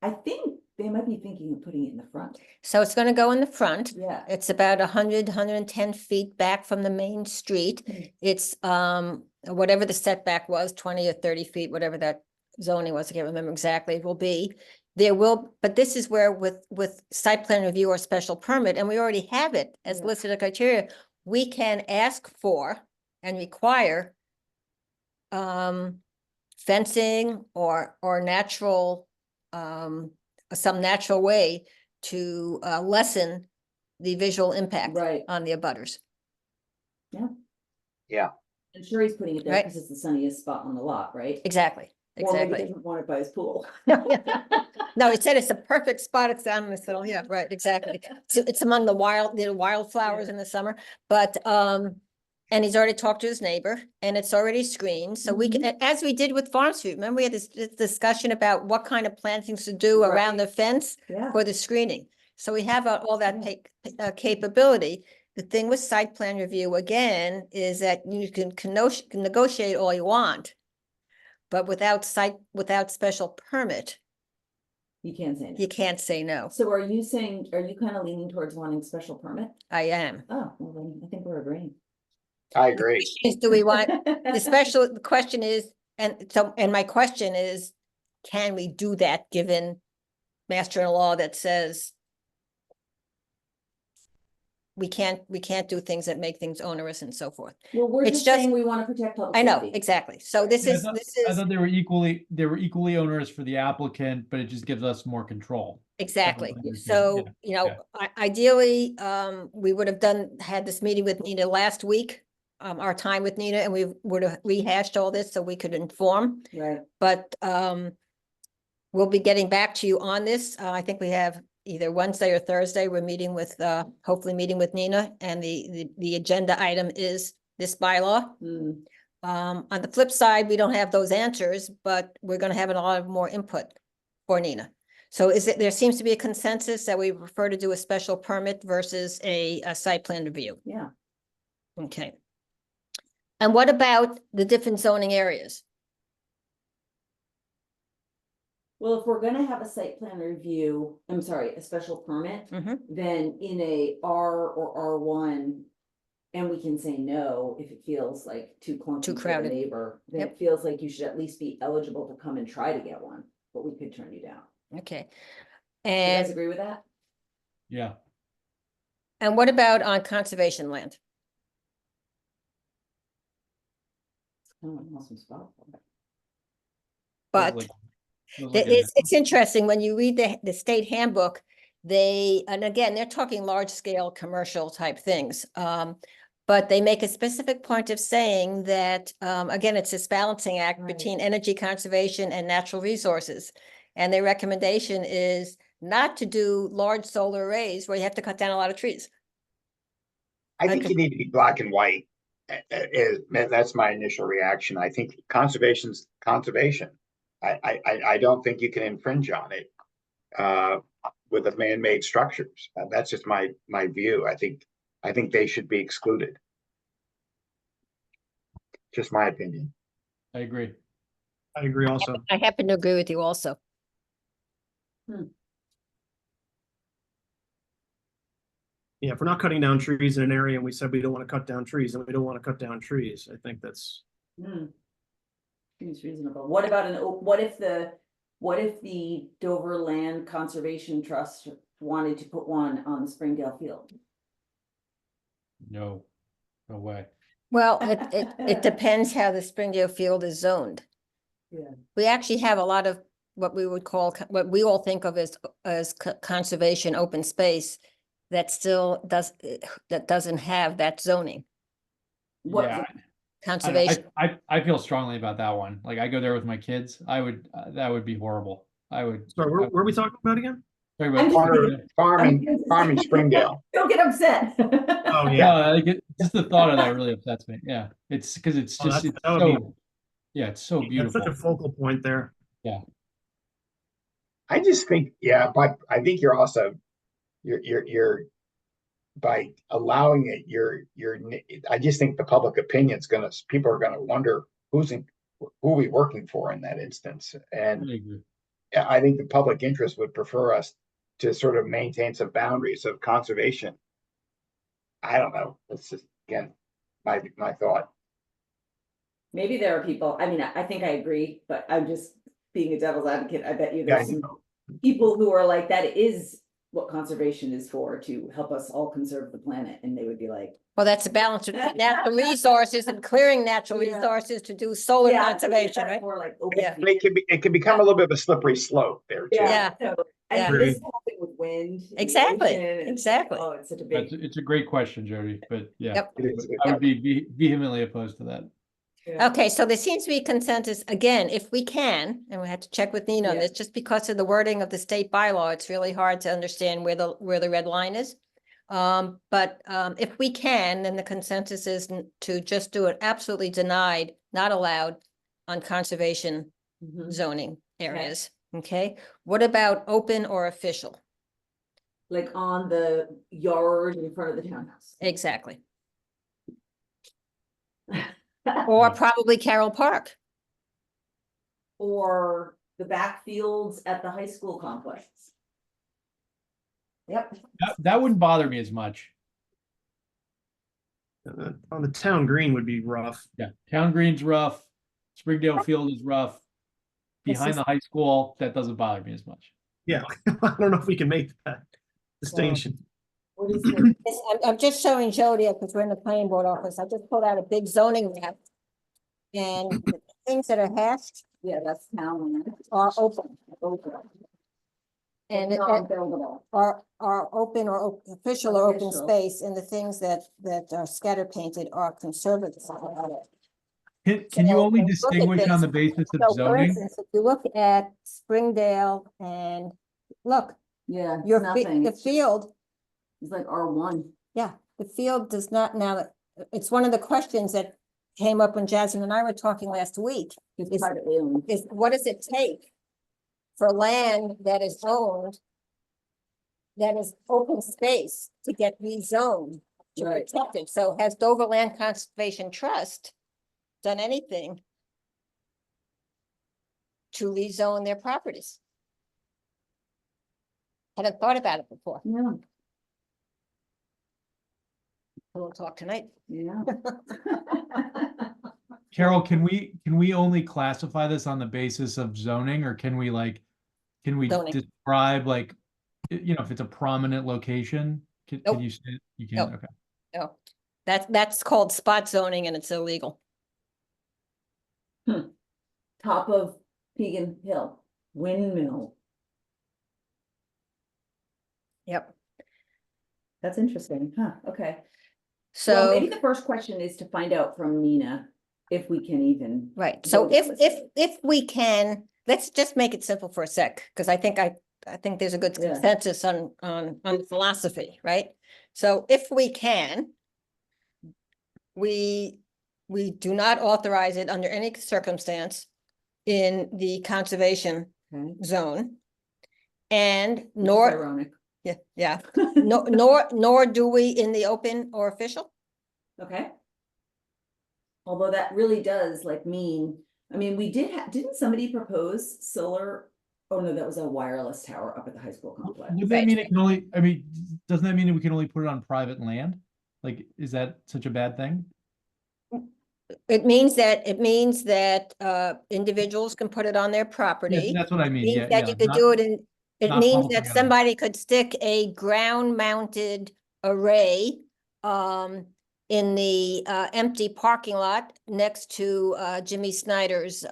I think they might be thinking of putting it in the front. So it's gonna go in the front. Yeah. It's about 110 feet back from the main street. Mm. It's, whatever the setback was, 20 or 30 feet, whatever that zoning was, I can't remember exactly, it will be. There will, but this is where with site plan review or special permit, and we already have it as Yeah. listed as criteria, we can ask for and require fencing or natural, some natural way to lessen the visual impact Right. on the abutters. I'm sure he's putting it there Right. because it's the sunniest spot on the lot, right? Exactly, Or maybe he exactly. doesn't want it by his pool. No, it said it's a perfect spot. It's down in this little, yeah, right, exactly. So it's among the wildflowers in the summer, but, and he's already talked to his neighbor and it's already screened. So we can, as we did with Farm Street, remember we had this discussion about what kind of plantings to do around the fence Yeah. for the screening. So we have all that capability. The thing with site plan review, again, is that you can negotiate all you want. But without special permit, You can't say no. you can't say no. So are you kind of leaning towards wanting special permit? I am. Oh, well, then I think we're agreeing. I agree. Do we want, the question is, and my question is, can we do that given Mass General law that says we can't do things that make things onerous and so forth? Well, we're It's just just- saying we want to protect public I know, safety. exactly. So this I is, thought- this I is, thought they were equally onerous for the applicant, but it just gives us more control. exactly. understand, So, yeah. ideally, we would have had this meeting with Nina last week, our time with Nina, and we would have rehashed all this so we could inform. Right. But we'll be getting back to you on this. I think we have either Wednesday or Thursday, we're meeting with, hopefully meeting with Nina, and the agenda item is this bylaw. Mm, On the flip side, we don't have those answers, but we're gonna have a lot of more input for Nina. So there seems to be a consensus that we prefer to do a special permit versus a site plan review. yeah. Okay. And what about the different zoning areas? Well, if we're gonna have a site plan review, I'm sorry, a special permit, Mhm. then in a R or R1, and we can say no if it feels like too clunky Too for the crowded. neighbor, then Yep. it feels like you should at least be eligible to come and try to get one, but we could turn you down. Okay. Do you guys And agree with that? Yeah. what about on conservation land? It's kind of an awesome spot for it. But Feels like it's interesting when you read the state handbook, and again, they're talking large scale commercial type things. But they make a specific point of saying that, again, it's this balancing act Right. between energy conservation and natural resources. And their recommendation is not to do large solar arrays where you have to cut down a lot of trees. I think Okay. you need to be black and white. That's my initial reaction. I think conservation's conservation. I don't think you can infringe on it with the man-made structures. That's just my view. I think they should be excluded. Just my opinion. I agree. I agree also. I happen to agree with you also. Yeah, if we're not cutting down trees in an area and we said we don't want to cut down trees, then we don't want to cut down trees. I think that's, Hmm. Seems reasonable. What about what if the Dover Land Conservation Trust wanted to put one on the Springdale Field? No, no way. Well, it depends how the Springdale Field is zoned. Yeah. We actually have a lot of what we would call, what we all think of as conservation open space that still that doesn't have that zoning, What, Yeah, conservation. I feel strongly about that one. Like I go there with my kids. I would, that would be horrible. I would. sorry, where are we talking about again? Sorry I'm about- just- Farming Springdale. don't get upset. Oh, Yeah, yeah. just the thought of that really upsets me. Yeah, it's because it's Oh, just, that- it's that would be- so, yeah, it's so That's beautiful. such a focal point there. I just think, yeah, but I think you're also, you're by allowing it, I just think the public opinion's people are gonna wonder who are we working for in that instance? And Really agree. I think the public interest would prefer us to sort of maintain some boundaries of conservation. I don't know. That's just, again, my thought. Maybe there are people, I mean, I think I agree, but I'm just being a devil's advocate. I bet you Yeah, there's some people who are like, that is what conservation is for, to help us all conserve the planet, and they would be like. Well, that's a balance of natural resources and clearing natural Yeah. resources to do solar Yeah, conservation, right? More like. Yeah. But it can become a little bit of a slippery slope there too. Yeah. So, Yeah. and this whole thing with wind. and the Exactly, ocean, and- exactly. Oh, it's such a That's, big. it's a great question, Jody, but yeah, Yep. It is. I would be vehemently opposed to that. Yeah. Okay, so there seems to be consensus, again, if we can, and we had to check with Nina on Yeah. this, just because of the wording of the state bylaw, it's really hard to understand where the red line is. But if we can, then the consensus is to just do it absolutely denied, not allowed on conservation Mhm. zoning areas, okay? What about open or official? Like on the yard in front of the townhouse. Exactly. Or probably Carroll Park. Or the backfields at the high school complex. Yep. That wouldn't bother me as much. On the town green would be rough. Yeah, Town Green's rough, Springdale Field is rough. Behind is- the high school, that doesn't bother me as much. Yeah, I don't know if we can make that distinction. What is the, Yes, I'm just showing Jody, because we're in the planning board office, I just pulled out a big zoning map. And the things that are hashed yeah, that's town. are open, Open. and Non-buildable. are open or official or open Official. space, and the things that are scatter painted are conservative. Can you So, only look at distinguish on this. the basis So of for zoning? instance, if you look at Springdale and, look, Yeah, your, nothing. the field, It's like R1. yeah, the field does not now, it's one of the questions that came up when Jasmine and I were talking last week. It's Is- privately owned. Is what does it take for land that is owned, that is open space, to get rezoned, to Right. protect it? So has Dover Land Conservation Trust done anything to rezone their properties? Hadn't thought about it before. Yeah, We'll talk tonight. yeah. Carol, can we only classify this on the basis of zoning, or can we Zoning. describe like, if it's a prominent location? Can Nope. you say, you Nope. can, okay. No, that's called spot zoning and it's illegal. Top of Pegan Hill, windmill. Yep. That's interesting, huh, okay. Well, So, maybe the first question is to find out from Nina if we can even. right, so vote if, on if, this. if we can, let's just make it simple for a sec, because I think there's a good Yeah. consensus on the philosophy, right? So if we can, we do not authorize it under any circumstance in the conservation Okay. zone. And Which is nor, ironic. yeah, nor do we in the open or official. Okay. Although that really does like mean, I mean, we didn't somebody propose solar Oh, no, that was a wireless tower up at the high school complex. Would that Right. mean it can only, I mean, doesn't that mean that we can only put it on private land? Like, is that such a bad thing? It means that individuals can put it on their Yeah, property. that's what I mean. Means Yeah, that yeah. you could not- do it in, it not means publicly that owned. somebody could stick a ground mounted array in the empty parking lot next to Jimmy Snyder's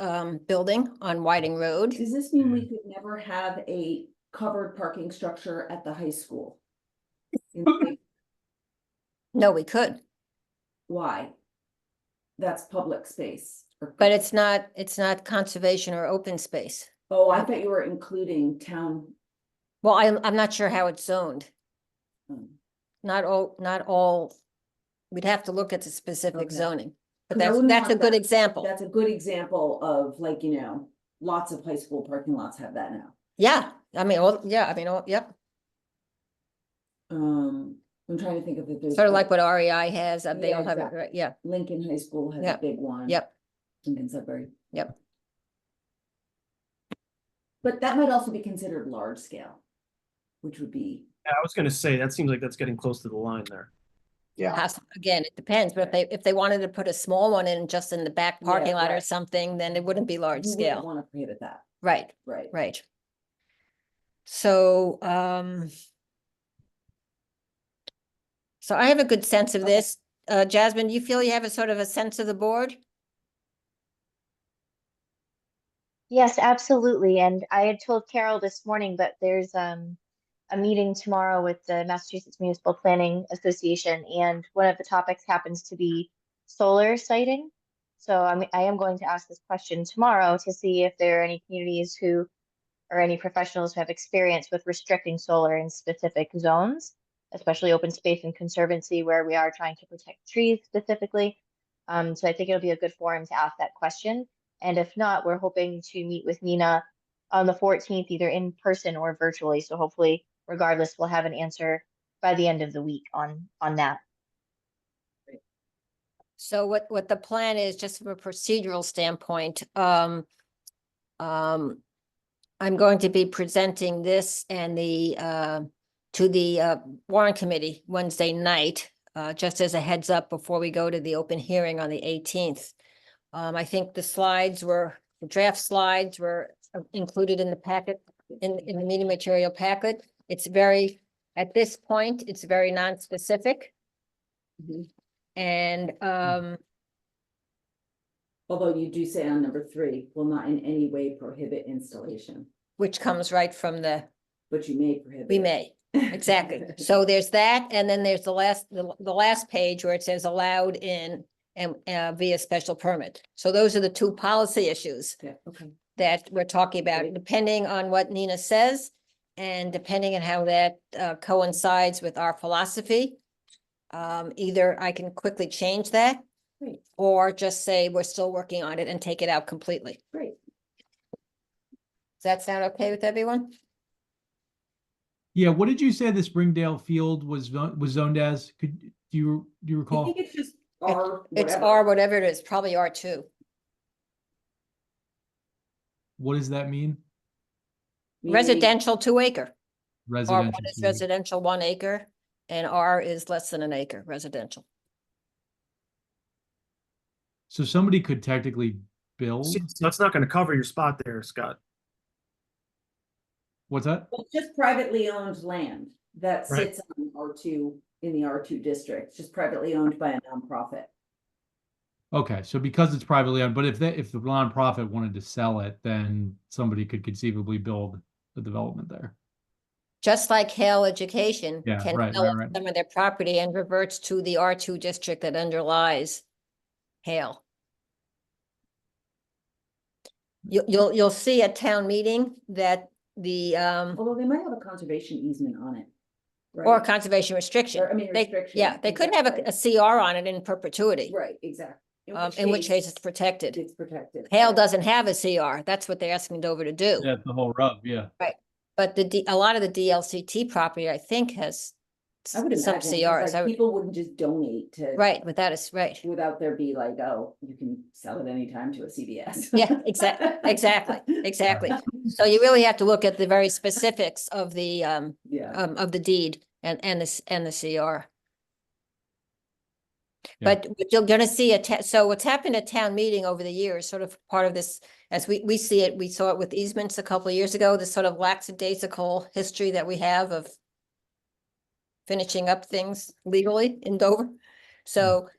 building on Whiting Road. Does this mean we could never have a covered parking structure at the high school? No, we could, Why? That's public space. but it's not conservation or open space. Oh, I thought you were including town. Well, I'm not sure how it's zoned. um, Not all, we'd have to look at the specific Okay. zoning. But 'Cause I that's wouldn't a want good that. example. That's a good example of like, lots of high school parking lots have that now. Yeah, I mean, yep, I'm trying to think of if there's. sort of like what REI has, they Yeah, all have it, exactly. right, yeah, Lincoln High School has a Yep, big one. yep, Lincoln Sudbury. yep. But that might also be considered large scale, which would be, I was gonna say, that seems like that's getting close to the line there. Yeah, Again, it depends, but if they wanted to put a small one in just in the back Yeah, parking lot or right. something, then it wouldn't be large we wouldn't scale, want to prohibit that, right, right? right. So, so I have a good sense of Okay. this. Jasmine, you feel you have a sort of a sense of the board? Yes, absolutely. And I had told Carol this morning, but there's a meeting tomorrow with the Massachusetts Municipal Planning Association, and one of the topics happens to be solar siting. So I am going to ask this question tomorrow to see if there are any communities who, or any professionals who have experience with restricting solar in specific zones, especially open space and conservancy where we are trying to protect trees specifically. So I think it'll be a good forum to ask that question. And if not, we're hoping to meet with Nina on the 14th, either in person or virtually. So hopefully, regardless, we'll have an answer by the end of the week on that. So what the plan is, just from a procedural standpoint, I'm going to be presenting this and to the warrant committee Wednesday night, just as a heads up before we go to the open hearing on the 18th. I think the draft slides were included in the packet, in the meeting material packet. At this point, it's very non-specific. Mhm. And, Although you do say on number 3, will not in any way prohibit installation, which comes right from but you may prohibit. we it. may, exactly. So there's that, and then there's the last page where it says allowed in and via special permit. So those are the two policy issues Yeah, okay. that we're talking about, Great. depending on what Nina says and depending on how that coincides with our philosophy. Either I can quickly change that Great, or just say we're still working on it and take it out completely. great. Does that sound okay with everyone? Yeah, what did you say the Springdale Field was zoned as? Do you I recall? think it's just R. It's whatever. R, whatever it is, probably R2. What does that mean? Meaning- Residential 2 acre. R1 Residential. is use. residential 1 acre and R is less than an acre residential. So somebody could technically build. So that's not gonna cover your spot there, Scott. What's that? Well, it's just privately owned land that Right. sits on R2, in the R2 district, just privately owned by a nonprofit. Okay, so because it's privately owned, but if the nonprofit wanted to sell it, then somebody could conceivably build the development there. Just like Hale Education Yeah, can right, sell right, right. some of their property and reverts to the R2 district that underlies Hale. You'll see at town meeting that the, Although they might have a conservation easement on it. or Right? conservation restriction. Or, I mean, They, restriction, yeah, they couldn't have a exactly. CR on it in perpetuity, Right, exactly. in which case it's protected. It's protected. Hale Right. doesn't have a CR. That's what they're asking Dover to do. Yeah, the whole rub, yeah. But a lot of the DLCT property, I think, has I would some imagine, 'cause, CRs. like, people wouldn't just donate to. Right, without us, right. Without there be like, oh, you can sell it anytime to a CVS. Yeah, exactly. So you really have to look at the very specifics of the Yeah. of the deed and the CR. Yeah. But you're gonna see so what's happened at town meeting over the years, sort of part of this, as we see it, we saw it with easements a couple of years ago, this sort of lackadaisical history that we have of finishing up things legally in Dover. So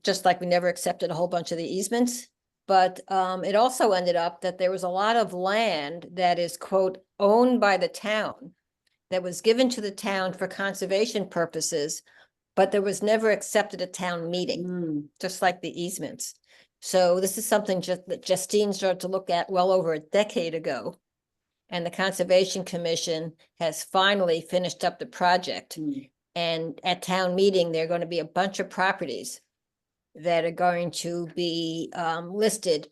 just like we never accepted a whole bunch of the easements. But it also ended up that there was a lot of land that is, quote, owned by the town that was given to the town for conservation purposes, but there was never accepted at town meeting, Mm, just like the easements. So this is something that Justine started to look at well over a decade ago. And the Conservation Commission has finally finished up the project. mm. And at town meeting, there are going to be a bunch of properties that are going to be listed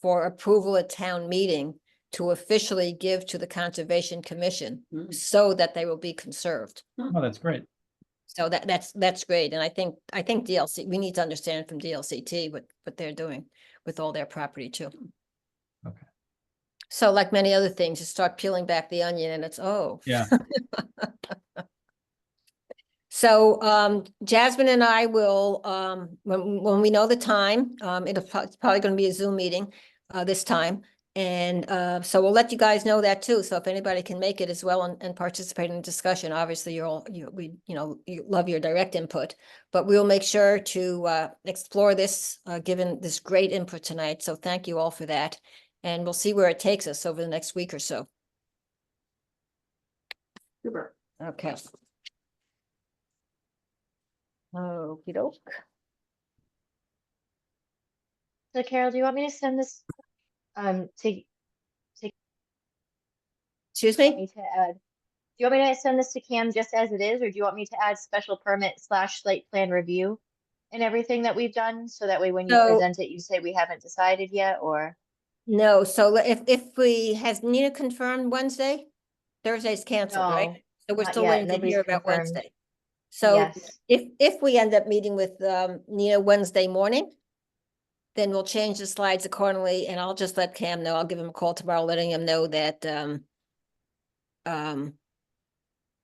for approval at town meeting to officially give to the Conservation Commission Mm. so that they will be conserved. Oh, that's great. So that's great. And I think DLC, we need to understand from DLCT what they're doing with all their property too. Okay. So like many other things, you start peeling back the onion and it's, oh. Yeah. So Jasmine and I will, when we know the time, it's probably going to be a Zoom meeting this time. And so we'll let you guys know that too. So if anybody can make it as well and participate in the discussion, obviously you love your direct input, but we'll make sure to explore this, given this great input tonight. So thank you all for that. And we'll see where it takes us over the next week or so. Super. Okay. Okey doke. So Carol, do you want me to send this, to Excuse me me? to add? Do you want me to send this to Cam just as it is, or do you want me to add special permit / site plan review and everything that we've done? So that way when you So- present it, you say we haven't decided yet, or? No, so has Nina confirmed Wednesday? Thursday's canceled, No, right? So we're not still yet. waiting to Nobody's hear about confirmed. Wednesday. So Yes. if we end up meeting with Nina Wednesday morning, then we'll change the slides accordingly, and I'll just let Cam know. I'll give him a call tomorrow, letting him know that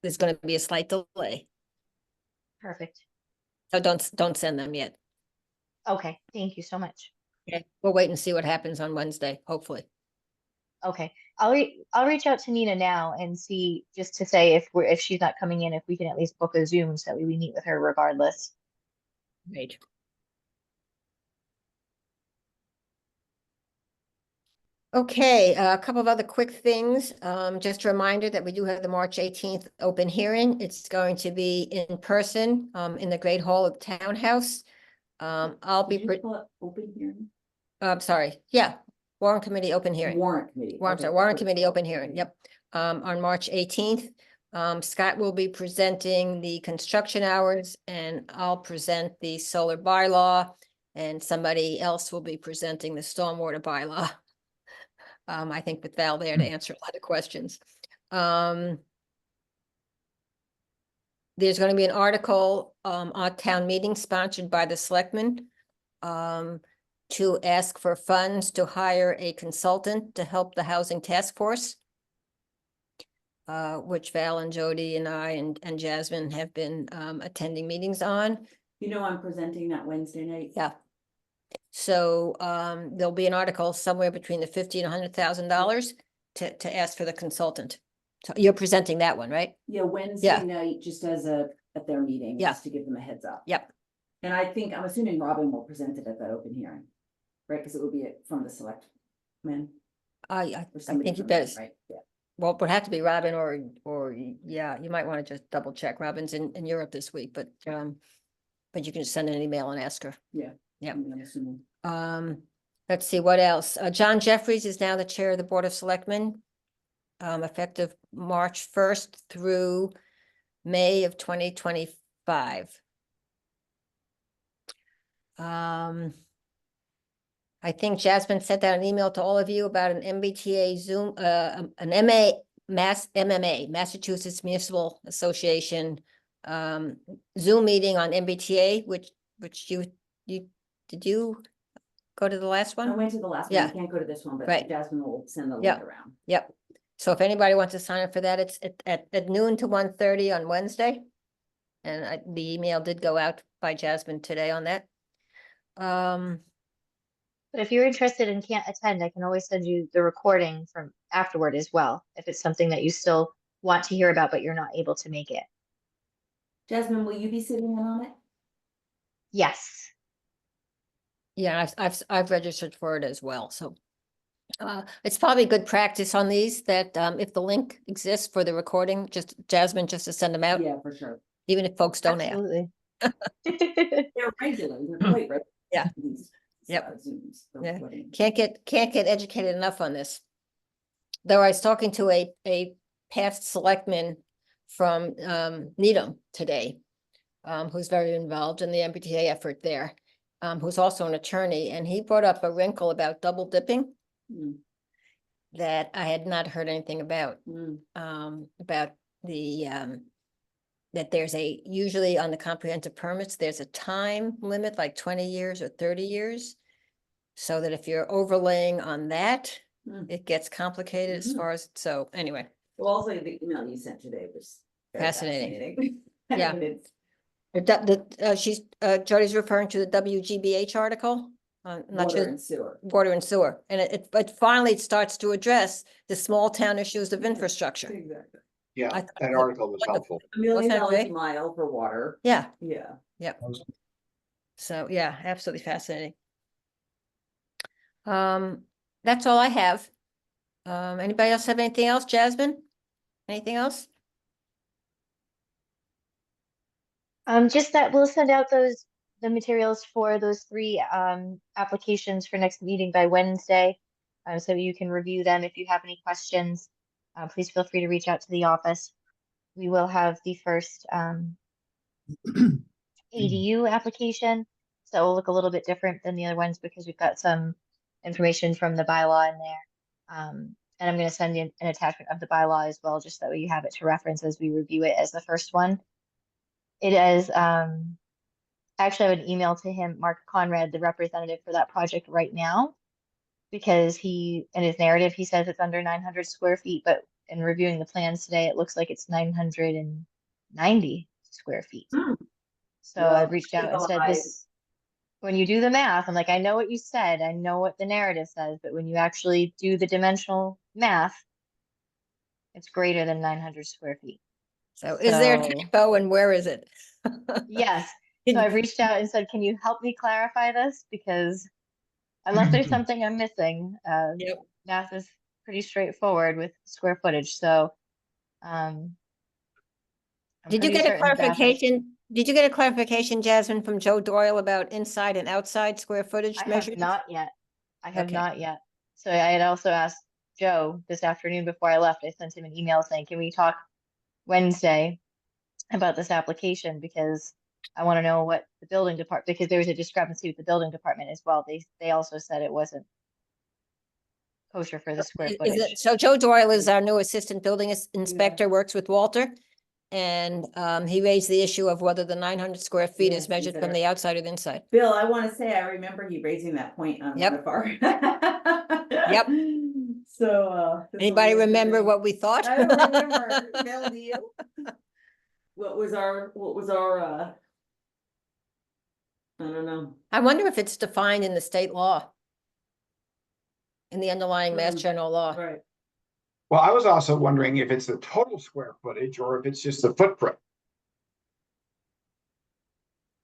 there's gonna be a slight delay. Perfect. So don't send them yet. Okay, thank you so much. Okay, we'll wait and see what happens on Wednesday, hopefully. Okay, I'll reach out to Nina now and see, just to say if she's not coming in, if we can at least book a Zoom so that we meet with her regardless. Right. Okay, a couple of other quick things. Just a reminder that we do have the March 18th open hearing. It's going to be in person in the Great Hall of the Townhouse. I'll be, Did you pull up open hearing? sorry, yeah, Warrant Committee open hearing. Warrant committee. Warrant, Okay, sorry, Warrant that's what Committee it's open called. hearing, yep. On March 18th. Scott will be presenting the construction hours and I'll present the solar bylaw. And somebody else will be presenting the stormwater bylaw. I think with Val there to answer a lot of questions. There's going to be an article on town meeting sponsored by the selectmen to ask for funds to hire a consultant to help the housing task force. Which Val and Jody and I and Jasmine have been attending meetings on. You know, I'm presenting that Wednesday night. Yeah. So there'll be an article somewhere between the $50,000 and $100,000 to ask for the consultant. So you're presenting that one, right? Yeah, Wednesday night, just at their meeting, Yeah. just to give them a heads up. Yep. And I'm assuming Robin will present it at that open hearing, right? Because it will be from the select men. I Or somebody think you from them, better, right? Yeah. well, it would have to be Robin or yeah, you might want to just double check. Robin's in Europe this week, but you can just send an email and ask her. Yep. I'm assuming. Let's see, what else? John Jeffries is now the chair of the Board of Selectmen, effective March 1st through May of 2025. I think Jasmine sent out an email to all of you about an MBTA Zoom, an MMA, Massachusetts Municipal Association Zoom meeting on MBTA, which did you go to the last I one? went to the last one. I Yeah. can't go to this one, but Right. Jasmine will send the Yeah. link around. Yep. So if anybody wants to sign up for that, it's at noon to 1:30 on Wednesday. And the email did go out by Jasmine today on that. But if you're interested and can't attend, I can always send you the recording from afterward as well, if it's something that you still want to hear about, but you're not able to make it. Jasmine, will you be sitting in on it? Yes. Yeah, I've registered for it as well, so. It's probably good practice on these that if the link exists for the recording, just Jasmine, just to send them out, Yeah, for sure. even if folks don't ask. Absolutely. They're regular, they're quite regular. Yeah. These, Yep. Zooms, the Yeah. recording. Can't get educated enough on this. Though I was talking to a past selectman from Needham today, who's very involved in the MBTA effort there, who's also an attorney, and he brought up a wrinkle about double dipping Mm, that I had not heard anything about. mm. About the that there's usually on the comprehensive permits, there's a time limit, like 20 years or 30 years. So that if you're overlaying on that, Hmm. it gets complicated as Mhm. far as, so anyway. Well, also the email you sent today was very Fascinating. I Yeah. mean, it's- Jody's referring to the WGBH article. Not Water sure, and sewer. water and sewer, and it finally starts to address the small town issues of infrastructure. Exactly. Yeah, I thought that that- article was helpful. $1 million that a great? mile for water. Yeah, Yeah. so yeah, absolutely fascinating. That's all I have. Anybody else have anything else? Jasmine? Anything else? Just that we'll send out the materials for those 3 applications for next meeting by Wednesday. So you can review them. If you have any questions, please feel free to reach out to the office. We will have the first ADU application. So it will look a little bit different than the other ones because we've got some information from the bylaw in there. And I'm going to send you an attachment of the bylaw as well, just so you have it to reference as we review it as the first one. It is, actually, I have an email to him, Mark Conrad, the representative for that project right now, because in his narrative, he says it's under 900 square feet, but in reviewing the plans today, it looks like it's 990 square feet. Hmm. So Well, I've reached out and said I- this, when you do the math, I'm like, I know what you said, I know what the narrative says, but when you actually do the dimensional math, it's greater than 900 square feet. So is there a So- typo and where is it? Yes. Did- So I've reached out and said, can you help me clarify this? Because unless there's something I'm missing, Yep. math is pretty straightforward with square footage. So, I'm Did you pretty get a certain that- clarification? Did you get a clarification, Jasmine, from Joe Doyle about inside and outside square footage I have measures? not yet. I have Okay. not yet. So I had also asked Joe this afternoon before I left. I sent him an email saying, can we talk Wednesday about this application? Because I want to know what the building department, because there was a discrepancy with the building department as well. They also said it wasn't kosher for the square Is footage. it, so Joe Doyle is our new assistant building inspector, works with Walter. And he raised the issue of whether the 900 square feet Yeah, is measured from consider- the outside or the inside. Bill, I want to say, I remember you raising that point on Yep. one of our. Yep. So, this will Anybody be remember interesting. what we thought? I don't remember. Bill, do you? What was our, I don't know. I wonder if it's defined in the state law. In the underlying Mass Hmm. General Law. Right. Well, I was also wondering if it's the total square footage or if it's just the footprint.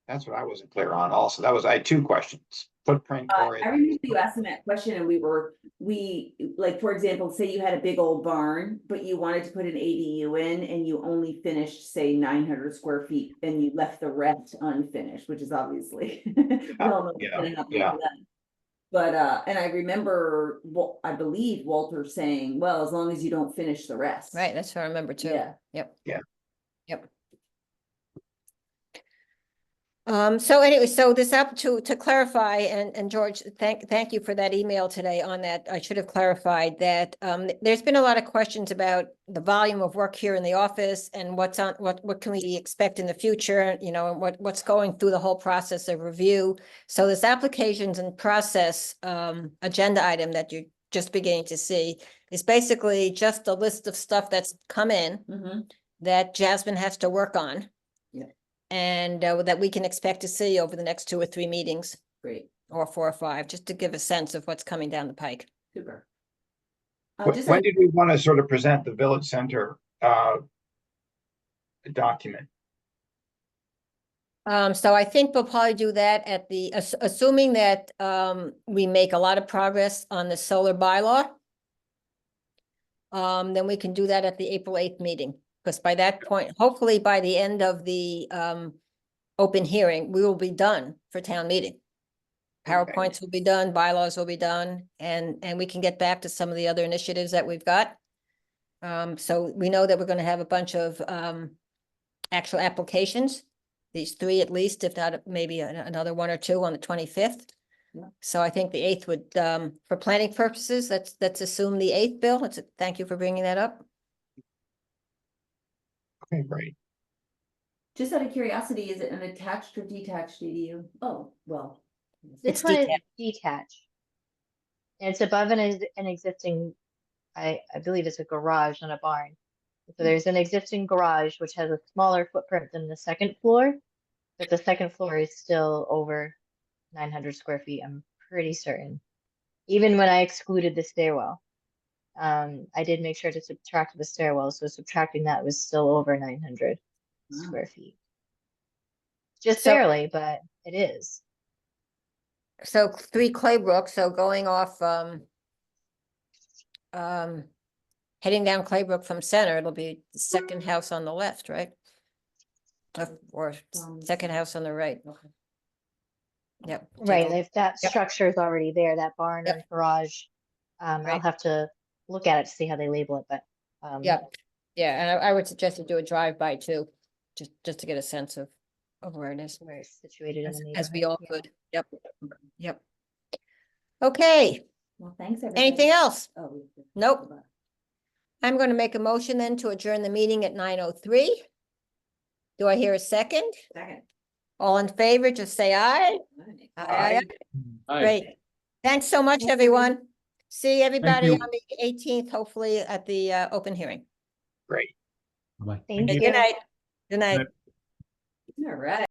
That's what I wasn't clear on also. I had 2 questions, footprint or. I remember you asking that question and we like, for example, say you had a big old barn, but you wanted to put an ADU in and you only finished, say, 900 square feet and you left the rest unfinished, which is obviously. we all know what's gonna happen yeah. to that. But, and I remember, I believe Walter saying, well, as long as you don't finish the rest. Right, that's what I remember too. Yeah. Yep. Yeah. Yep. So anyway, so this up to clarify, and George, thank you for that email today on that. I should have clarified that there's been a lot of questions about the volume of work here in the office and what can we expect in the future, you know, and what's going through the whole process of review. So this applications and process agenda item that you're just beginning to see is basically just a list of stuff that's come in Mhm. that Jasmine has to work on. Yeah. And that we can expect to see over the next 2 or 3 meetings, Great, or 4 or 5, just to give a sense of what's coming down the pike. super. When did we want to sort of present the Village Center document? So I think we'll probably do that at the, assuming that we make a lot of progress on the solar bylaw. Then we can do that at the April 8th meeting, because by that point, hopefully by the end of the open hearing, we will be done for town meeting. PowerPoints will be done, bylaws will be done, and we can get back to some of the other initiatives that we've got. So we know that we're gonna have a bunch of actual applications, these 3 at least, if not maybe another 1 or 2 on the 25th. Yeah. So I think the 8th would, for planning purposes, let's assume the 8th, Bill. Thank you for bringing that up. Okay, great. Just out of curiosity, is it an attached or detached ADU? Oh, well. It's This one is detached. detached. And it's above an existing, I believe it's a garage, not a barn. So there's an existing garage which has a smaller footprint than the second floor, but the second floor is still over 900 square feet, I'm pretty certain. Even when I excluded the stairwell. I did make sure to subtract the stairwell, so subtracting that was still over 900 Wow. square feet. Just So- barely, but it is. So 3 Claybrook, so going off, heading down Claybrook from center, it'll be the second house on the left, right? Or second house on the right. Okay. Yep. Right, if that Yep. structure is already there, that barn Yep. or garage, I'll Right. have to look at it to see how they label it, but Yep, yeah, and I would suggest to do a drive-by too, just to get a sense of where it is. where it's situated in the As we neighborhood. all yeah. could, yep. Okay, Well, thanks, everybody. anything else? Oh, Nope. I'm gonna make a motion then to adjourn the meeting at 9:03. Do I hear a second? Second. All in favor, just say aye. Aye. Great. Thanks so much, Thank you. everyone. See everybody you. on the 18th, hopefully at the open hearing. Great. Bye. Thank Okay, you. good night. Good night. Good All right.